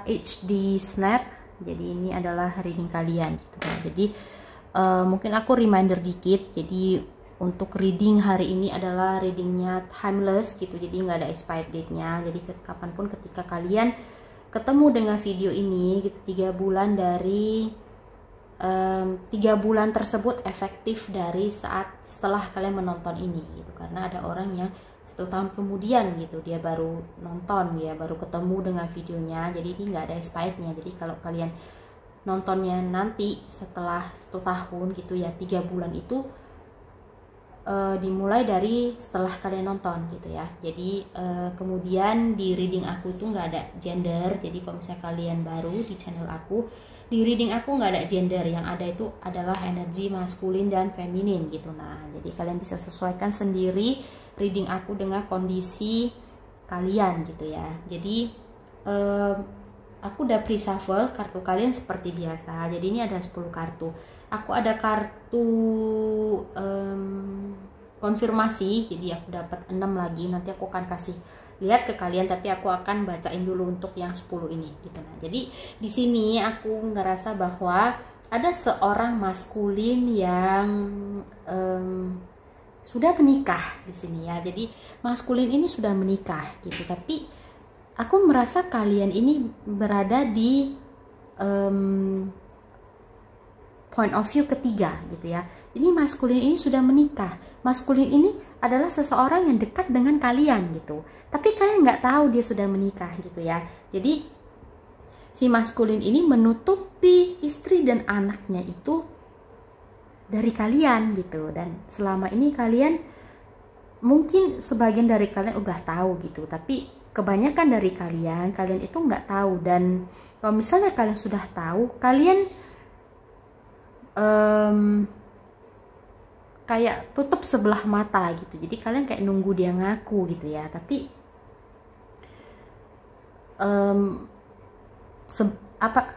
HD Snap, jadi ini adalah reading kalian gitu kan. Jadi mungkin aku reminder dikit, jadi untuk reading hari ini adalah readingnya timeless gitu, jadi nggak ada expired date-nya. Jadi kapanpun ketika kalian ketemu dengan video ini gitu, 3 bulan dari 3 bulan tersebut efektif dari saat setelah kalian menonton ini gitu, karena ada orang yang 1 tahun kemudian gitu dia baru nonton, dia baru ketemu dengan videonya, jadi ini nggak ada expirednya. Jadi kalau kalian nontonnya nanti setelah 1 tahun gitu ya, 3 bulan itu dimulai dari setelah kalian nonton gitu ya. Jadi kemudian di reading aku itu nggak ada gender, jadi kalau misalnya kalian baru di channel aku, di reading aku nggak ada gender, yang ada itu adalah energi maskulin dan feminin gitu. Nah, jadi kalian bisa sesuaikan sendiri reading aku dengan kondisi kalian gitu ya. Jadi aku udah pre-shuffle kartu kalian seperti biasa. Jadi ini ada 10 kartu. Aku ada kartu konfirmasi, jadi aku dapat 6 lagi. Nanti aku akan kasih lihat ke kalian, tapi aku akan bacain dulu untuk yang 10 ini gitu. Nah, jadi di sini aku ngerasa bahwa ada seorang maskulin yang sudah menikah di sini ya. Jadi maskulin ini sudah menikah gitu, tapi aku merasa kalian ini berada di point of view ketiga gitu ya. Jadi maskulin ini sudah menikah. Maskulin ini adalah seseorang yang dekat dengan kalian gitu, tapi kalian nggak tahu dia sudah menikah gitu ya. Jadi si maskulin ini menutupi istri dan anaknya itu dari kalian gitu, dan selama ini kalian mungkin sebagian dari kalian udah tahu gitu, tapi kebanyakan dari kalian itu nggak tahu. Dan kalau misalnya kalian sudah tahu, kalian kayak tutup sebelah mata gitu. Jadi kalian kayak nunggu dia ngaku gitu ya, tapi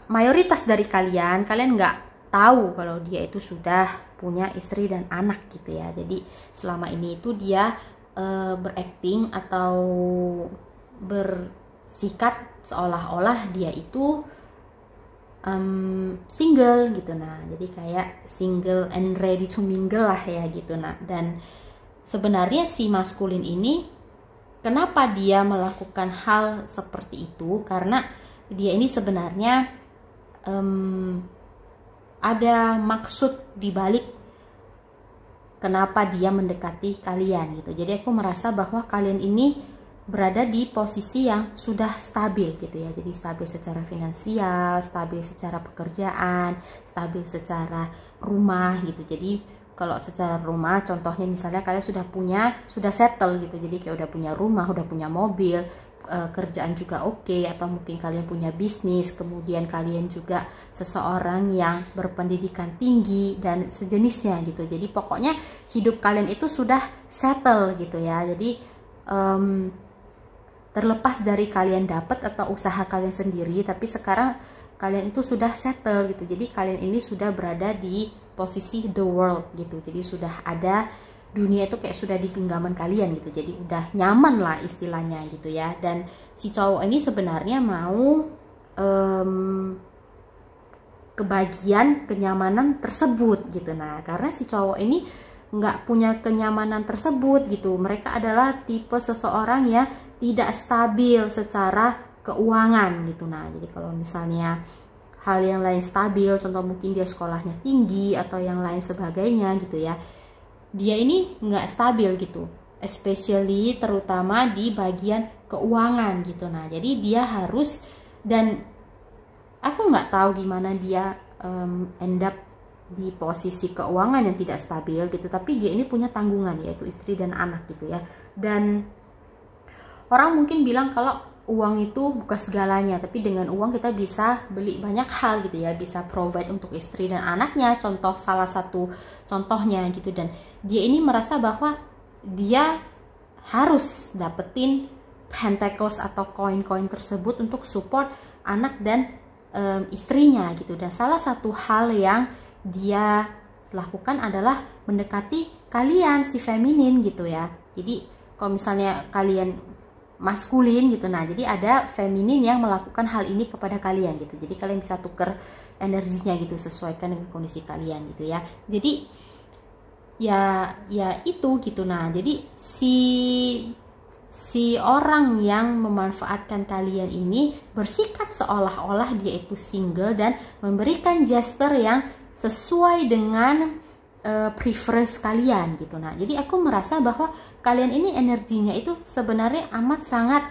mayoritas dari kalian nggak tahu kalau dia itu sudah punya istri dan anak gitu ya. Jadi selama ini itu dia berakting atau bersikap seolah-olah dia itu single gitu. Nah, jadi kayak single and ready to mingle lah ya gitu. Nah, dan sebenarnya si maskulin ini kenapa dia melakukan hal seperti itu, karena dia ini sebenarnya ada maksud dibalik kenapa dia mendekati kalian gitu. Jadi aku merasa bahwa kalian ini berada di posisi yang sudah stabil gitu ya. Jadi stabil secara finansial, stabil secara pekerjaan, stabil secara rumah gitu. Jadi kalau secara rumah contohnya misalnya kalian sudah settle gitu. Jadi kayak udah punya rumah, udah punya mobil, kerjaan juga oke, atau mungkin kalian punya bisnis, kemudian kalian juga seseorang yang berpendidikan tinggi dan sejenisnya gitu. Jadi pokoknya hidup kalian itu sudah settle gitu ya. Jadi terlepas dari kalian dapat atau usaha kalian sendiri, tapi sekarang kalian itu sudah settle gitu. Jadi kalian ini sudah berada di posisi the world gitu. Jadi sudah ada dunia itu kayak sudah di genggaman kalian gitu. Jadi udah nyaman lah istilahnya gitu ya. Dan si cowok ini sebenarnya mau kebagian kenyamanan tersebut gitu. Nah, karena si cowok ini nggak punya kenyamanan tersebut gitu. Mereka adalah tipe seseorang ya tidak stabil secara keuangan gitu. Nah, jadi kalau misalnya hal yang lain stabil, contoh mungkin dia sekolahnya tinggi atau yang lain sebagainya gitu ya, dia ini nggak stabil gitu, especially terutama di bagian keuangan gitu. Nah, jadi dia harus, dan aku nggak tahu gimana dia end up di posisi keuangan yang tidak stabil gitu, tapi dia ini punya tanggungan yaitu istri dan anak gitu ya. Dan orang mungkin bilang kalau uang itu bukan segalanya, tapi dengan uang kita bisa beli banyak hal gitu ya, bisa provide untuk istri dan anaknya, contoh salah satu contohnya gitu. Dan dia ini merasa bahwa dia harus dapetin pentacles atau koin-koin tersebut untuk support anak dan istrinya gitu. Dan salah satu hal yang dia lakukan adalah mendekati kalian si feminin gitu ya. Jadi kalau misalnya kalian maskulin gitu, nah jadi ada feminin yang melakukan hal ini kepada kalian gitu. Jadi kalian bisa tuker energinya gitu, sesuaikan dengan kondisi kalian gitu ya. Jadi ya itu gitu. Nah jadi si orang yang memanfaatkan kalian ini bersikap seolah-olah dia itu single dan memberikan gesture yang sesuai dengan preference kalian gitu. Nah jadi aku merasa bahwa kalian ini energinya itu sebenarnya amat sangat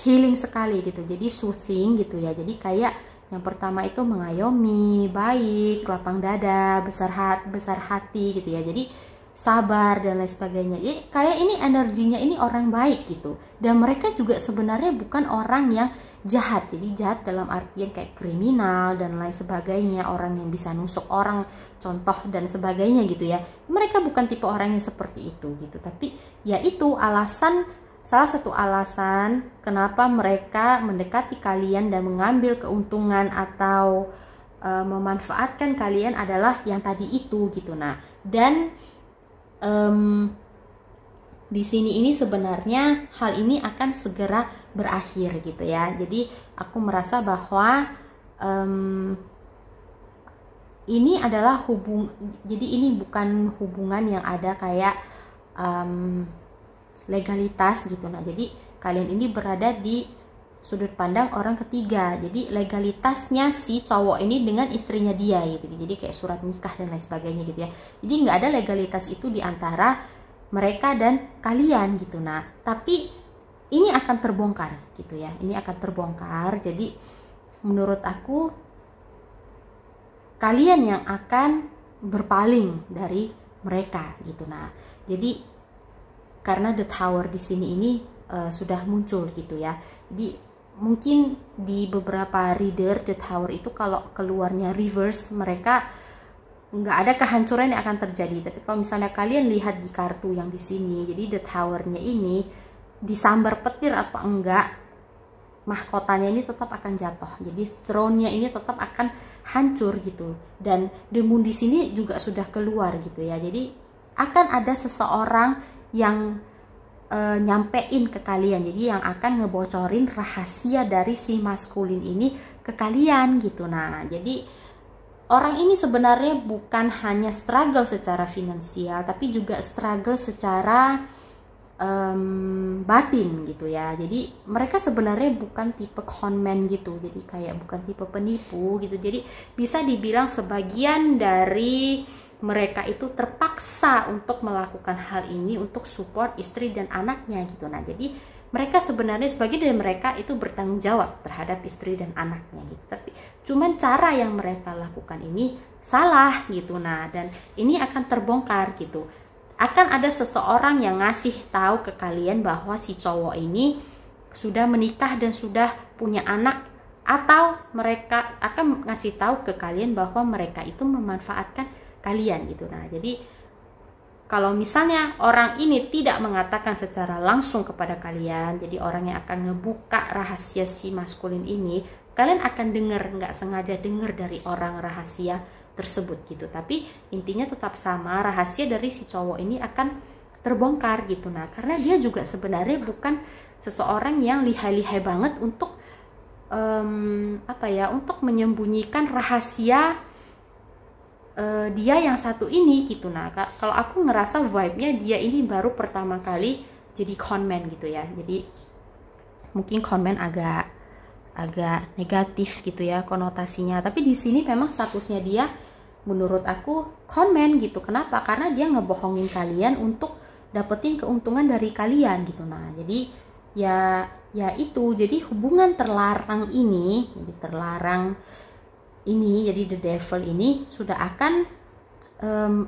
healing sekali gitu, jadi soothing gitu ya. Jadi kayak yang pertama itu mengayomi, baik, lapang dada, besar hati gitu ya, jadi sabar dan lain sebagainya. Jadi kalian ini energinya ini orang baik gitu, dan mereka juga sebenarnya bukan orang yang jahat. Jadi jahat dalam artian kayak kriminal dan lain sebagainya, orang yang bisa nusuk orang contoh dan sebagainya gitu ya. Mereka bukan tipe orang yang seperti itu gitu. Tapi ya itu salah satu alasan kenapa mereka mendekati kalian dan mengambil keuntungan atau memanfaatkan kalian adalah yang tadi itu gitu. Nah, dan di sini ini sebenarnya hal ini akan segera berakhir gitu ya. Jadi aku merasa bahwa ini adalah jadi ini bukan hubungan yang ada kayak legalitas gitu. Nah jadi kalian ini berada di sudut pandang orang ketiga, jadi legalitasnya si cowok ini dengan istrinya dia gitu, jadi kayak surat nikah dan lain sebagainya gitu ya. Jadi nggak ada legalitas itu di antara mereka dan kalian gitu. Nah tapi ini akan terbongkar gitu ya, ini akan terbongkar. Jadi menurut aku kalian yang akan berpaling dari mereka gitu. Nah jadi karena the tower di sini ini sudah muncul gitu ya. Jadi mungkin di beberapa reader the tower itu kalau keluarnya reverse, mereka nggak ada kehancuran yang akan terjadi. Tapi kalau misalnya kalian lihat di kartu yang di sini, jadi the towernya ini disambar petir apa enggak, mahkotanya ini tetap akan jatuh. Jadi throne-nya ini tetap akan hancur gitu. Dan the moon di sini juga sudah keluar gitu ya. Jadi akan ada seseorang yang nyampein ke kalian, jadi yang akan ngebocorin rahasia dari si maskulin ini ke kalian gitu. Nah jadi orang ini sebenarnya bukan hanya struggle secara finansial, tapi juga struggle secara batin gitu ya. Jadi mereka sebenarnya bukan tipe conman gitu, jadi kayak bukan tipe penipu gitu. Jadi bisa dibilang sebagian dari mereka itu terpaksa untuk melakukan hal ini untuk support istri dan anaknya gitu. Nah jadi mereka sebenarnya, sebagian dari mereka itu bertanggung jawab terhadap istri dan anaknya gitu, tapi cuman cara yang mereka lakukan ini salah gitu. Nah dan ini akan terbongkar gitu. Akan ada seseorang yang ngasih tahu ke kalian bahwa si cowok ini sudah menikah dan sudah punya anak, atau mereka akan ngasih tahu ke kalian bahwa mereka itu memanfaatkan kalian gitu. Nah jadi kalau misalnya orang ini tidak mengatakan secara langsung kepada kalian, jadi orang yang akan ngebuka rahasia si maskulin ini, kalian akan dengar, nggak sengaja dengar dari orang rahasia tersebut gitu. Tapi intinya tetap sama, rahasia dari si cowok ini akan terbongkar gitu. Nah karena dia juga sebenarnya bukan seseorang yang lihai-lihai banget untuk untuk menyembunyikan rahasia dia yang satu ini gitu. Nah kalau aku ngerasa vibe-nya dia ini baru pertama kali jadi conman gitu ya. Jadi mungkin komen agak negatif gitu ya konotasinya, tapi di sini memang statusnya dia menurut aku konmen gitu. Kenapa? Karena dia ngebohongin kalian untuk dapetin keuntungan dari kalian gitu. Nah, jadi ya itu, jadi hubungan terlarang ini, jadi the devil ini sudah akan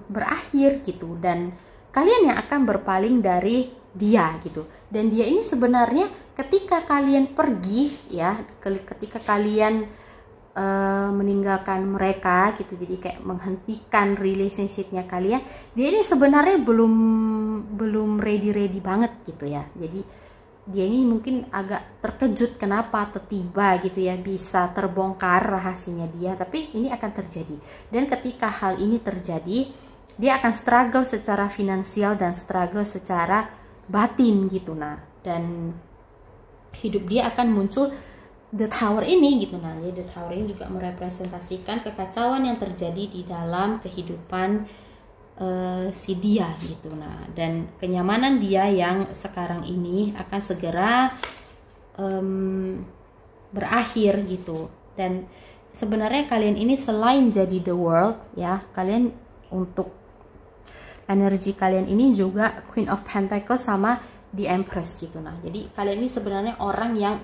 berakhir gitu, dan kalian yang akan berpaling dari dia gitu. Dan dia ini sebenarnya ketika kalian pergi ya, ketika kalian meninggalkan mereka gitu, jadi kayak menghentikan relationshipnya kalian, dia ini sebenarnya belum ready banget gitu ya. Jadi dia ini mungkin agak terkejut kenapa tiba-tiba gitu ya bisa terbongkar rahasianya dia, tapi ini akan terjadi. Dan ketika hal ini terjadi, dia akan struggle secara finansial dan struggle secara batin gitu. Nah, dan hidup dia akan muncul The Tower ini gitu. Nah, jadi The Tower ini juga merepresentasikan kekacauan yang terjadi di dalam kehidupan si dia gitu. Nah, dan kenyamanan dia yang sekarang ini akan segera berakhir gitu. Dan sebenarnya kalian ini selain jadi the world ya, kalian untuk energi kalian ini juga Queen of Pentacles sama the Empress gitu. Nah, jadi kalian ini sebenarnya orang yang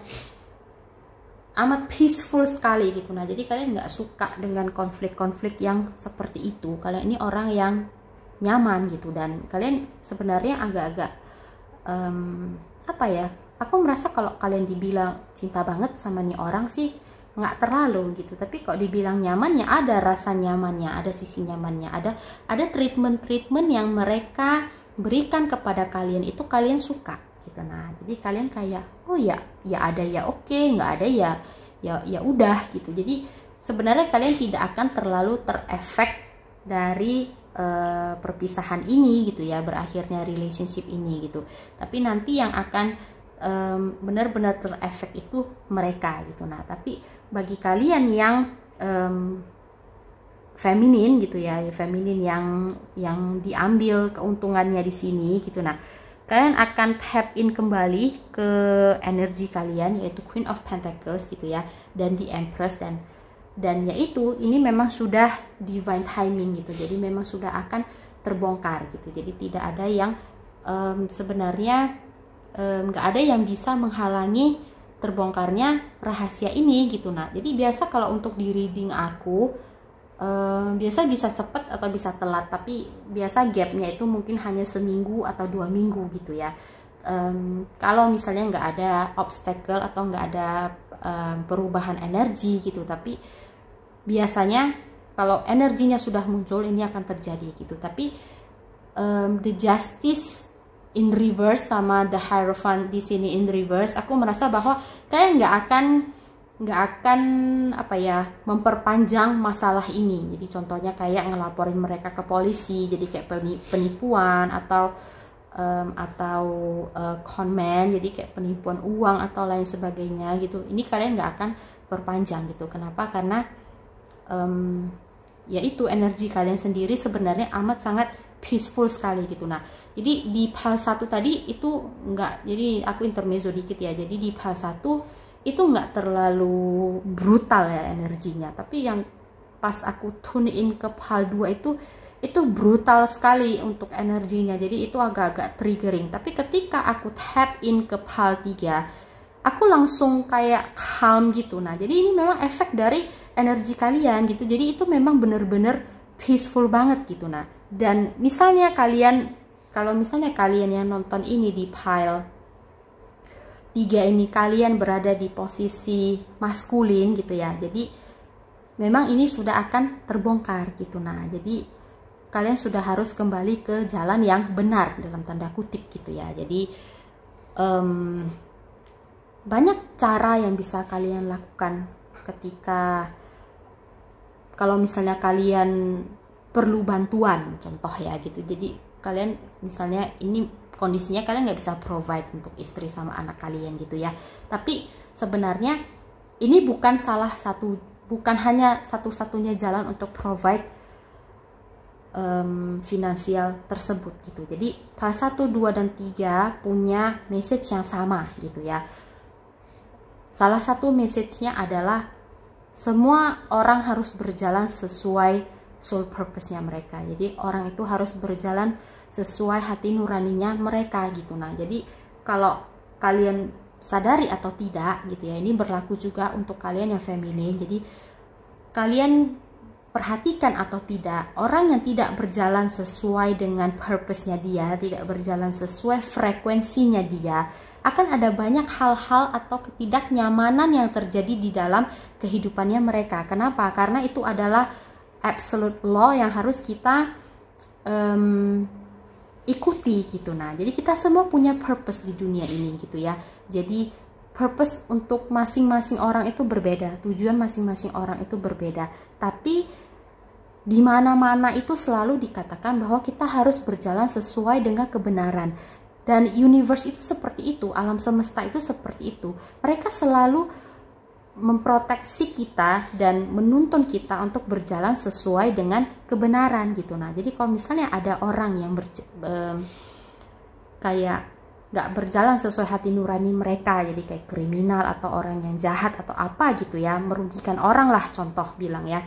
amat peaceful sekali gitu. Nah, jadi kalian nggak suka dengan konflik-konflik yang seperti itu. Kalian ini orang yang nyaman gitu, dan kalian sebenarnya agak-agak apa ya, aku merasa kalau kalian dibilang cinta banget sama nih orang sih nggak terlalu gitu, tapi kok dibilang nyaman ya ada rasa nyamannya, ada sisi nyamannya, ada treatment yang mereka berikan kepada kalian, itu kalian suka gitu. Nah, jadi kalian kayak oh ya ada ya oke, nggak ada ya udah gitu. Jadi sebenarnya kalian tidak akan terlalu terefek dari perpisahan ini gitu ya, berakhirnya relationship ini gitu. Tapi nanti yang akan benar-benar terefek itu mereka gitu. Nah, tapi bagi kalian yang feminin gitu ya, feminin yang diambil keuntungannya di sini gitu. Nah, kalian akan tap in kembali ke energi kalian, yaitu Queen of Pentacles gitu ya, dan the Empress, dan yaitu ini memang sudah divine timing gitu. Jadi memang sudah akan terbongkar gitu. Jadi tidak ada yang sebenarnya nggak ada yang bisa menghalangi terbongkarnya rahasia ini gitu. Nah, jadi biasa kalau untuk di reading aku biasa bisa cepat atau bisa telat, tapi biasa gapnya itu mungkin hanya seminggu atau 2 minggu gitu ya. Kalau misalnya nggak ada obstacle atau nggak ada perubahan energi gitu, tapi biasanya kalau energinya sudah muncul ini akan terjadi gitu. Tapi the Justice in reverse sama the Hierophant di sini in reverse, aku merasa bahwa kalian nggak akan apa ya, memperpanjang masalah ini. Jadi contohnya kayak ngelaporin mereka ke polisi, jadi kayak penipuan atau conman, jadi kayak penipuan uang atau lain sebagainya gitu. Ini kalian nggak akan perpanjang gitu. Kenapa? Karena yaitu energi kalian sendiri sebenarnya amat sangat peaceful sekali gitu. Nah, jadi di PAL 1 tadi itu enggak, jadi aku intermezzo dikit ya. Jadi di PAL 1 itu enggak terlalu brutal ya energinya, tapi yang pas aku tune in ke PAL 2 itu brutal sekali untuk energinya. Jadi itu agak-agak triggering. Tapi ketika aku tap in ke PAL 3, aku langsung kayak calm gitu. Nah, jadi ini memang efek dari energi kalian gitu. Jadi itu memang bener-bener peaceful banget gitu. Nah, dan misalnya kalau misalnya kalian yang nonton ini di pile 3 ini, kalian berada di posisi maskulin gitu ya. Jadi memang ini sudah akan terbongkar gitu. Nah, jadi kalian sudah harus kembali ke jalan yang benar dalam tanda kutip gitu ya. Jadi banyak cara yang bisa kalian lakukan ketika kalau misalnya kalian perlu bantuan, contoh ya gitu. Jadi kalian misalnya ini kondisinya kalian nggak bisa provide untuk istri sama anak kalian gitu ya. Tapi sebenarnya ini bukan hanya satu-satunya jalan untuk provide finansial tersebut gitu. Jadi PAL 1, 2, dan 3 punya message yang sama gitu ya. salah satu message-nya adalah semua orang harus berjalan sesuai soul purpose-nya mereka. Jadi orang itu harus berjalan sesuai hati nuraninya mereka gitu. Nah, jadi kalau kalian sadari atau tidak gitu ya, ini berlaku juga untuk kalian yang feminin. Jadi kalian perhatikan atau tidak, orang yang tidak berjalan sesuai dengan purpose-nya dia, tidak berjalan sesuai frekuensinya dia, akan ada banyak hal-hal atau ketidaknyamanan yang terjadi di dalam kehidupannya mereka. Kenapa? Karena itu adalah absolute law yang harus kita ikuti gitu. Nah, jadi kita semua punya purpose di dunia ini gitu ya. Jadi purpose untuk masing-masing orang itu berbeda, tujuan masing-masing orang itu berbeda. Tapi di mana-mana itu selalu dikatakan bahwa kita harus berjalan sesuai dengan kebenaran. Dan universe itu seperti itu, alam semesta itu seperti itu. Mereka selalu memproteksi kita dan menuntun kita untuk berjalan sesuai dengan kebenaran gitu. Nah, jadi kalau misalnya ada orang yang kayak nggak berjalan sesuai hati nurani mereka, jadi kayak kriminal atau orang yang jahat atau apa gitu ya, merugikan orang lah contoh bilang ya,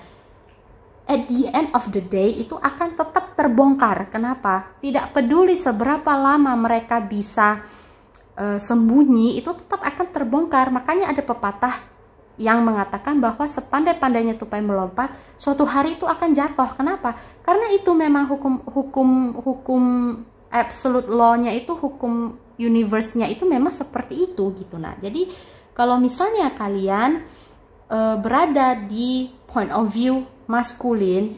at the end of the day itu akan tetap terbongkar. Kenapa? Tidak peduli seberapa lama mereka bisa sembunyi, itu tetap akan terbongkar. Makanya ada pepatah yang mengatakan bahwa sepandai-pandainya tupai melompat, suatu hari itu akan jatuh. Kenapa? Karena itu memang hukum absolute law-nya itu, hukum universe-nya itu memang seperti itu gitu. Nah, jadi kalau misalnya kalian berada di point of view maskulin,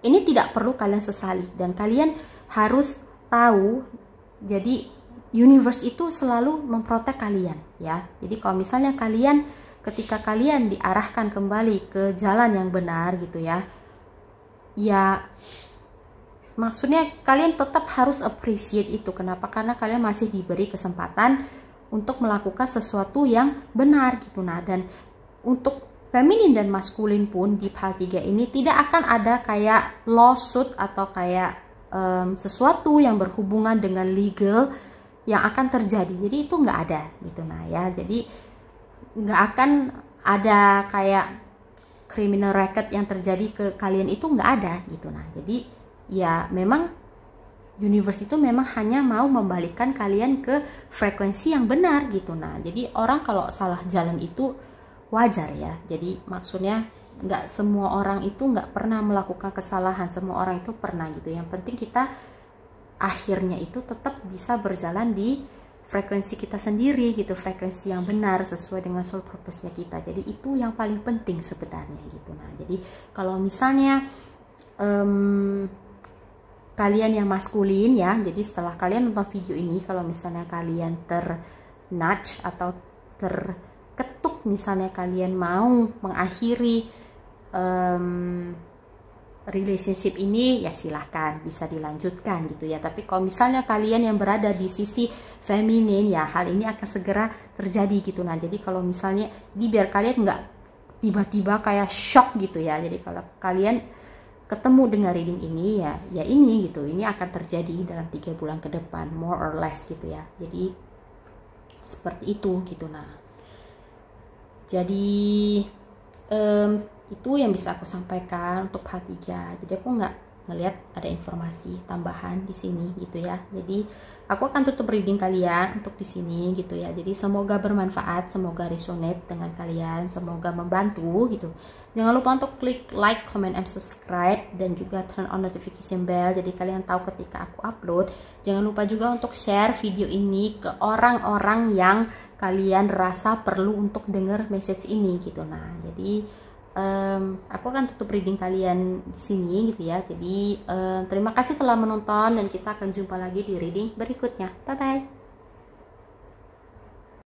ini tidak perlu kalian sesali dan kalian harus tahu. Jadi universe itu selalu memprotek kalian ya. Jadi kalau misalnya kalian ketika kalian diarahkan kembali ke jalan yang benar gitu ya, ya maksudnya kalian tetap harus appreciate itu. Kenapa? Karena kalian masih diberi kesempatan untuk melakukan sesuatu yang benar gitu. Nah, dan untuk feminin dan maskulin pun di hal 3 ini tidak akan ada kayak lawsuit atau kayak sesuatu yang berhubungan dengan legal yang akan terjadi. Jadi itu nggak ada gitu. Nah ya, jadi nggak akan ada kayak criminal record yang terjadi ke kalian, itu nggak ada gitu. Nah, jadi ya memang universe itu memang hanya mau membalikkan kalian ke frekuensi yang benar gitu. Nah, jadi orang kalau salah jalan itu wajar ya. Jadi maksudnya nggak semua orang itu nggak pernah melakukan kesalahan, semua orang itu pernah gitu. Yang penting kita akhirnya itu tetap bisa berjalan di frekuensi kita sendiri gitu, frekuensi yang benar sesuai dengan soul purpose-nya kita. Jadi itu yang paling penting sebenarnya gitu. Nah, jadi kalau misalnya kalian yang maskulin ya, jadi setelah kalian nonton video ini, kalau misalnya kalian nudge atau terketuk, misalnya kalian mau mengakhiri relationship ini, ya silahkan bisa dilanjutkan gitu ya. Tapi kalau misalnya kalian yang berada di sisi feminin, ya hal ini akan segera terjadi gitu. Nah, jadi kalau misalnya ini biar kalian nggak tiba-tiba kayak shock gitu ya. Jadi kalau kalian ketemu dengan reading ini ya ini gitu, ini akan terjadi dalam 3 bulan ke depan, more or less gitu ya. Jadi seperti itu gitu. Nah, jadi itu yang bisa aku sampaikan untuk hal 3. Jadi aku nggak ngelihat ada informasi tambahan di sini gitu ya. Jadi aku akan tutup reading kalian untuk di sini gitu ya. Jadi semoga bermanfaat, semoga resonate dengan kalian, semoga membantu gitu. Jangan lupa untuk klik like, comment, and subscribe, dan juga turn on notification bell jadi kalian tahu ketika aku upload. Jangan lupa juga untuk share video ini ke orang-orang yang kalian rasa perlu untuk dengar message ini gitu. Nah, jadi aku akan tutup reading kalian di sini gitu ya. Jadi terima kasih telah menonton dan kita akan jumpa lagi di reading berikutnya. Bye bye.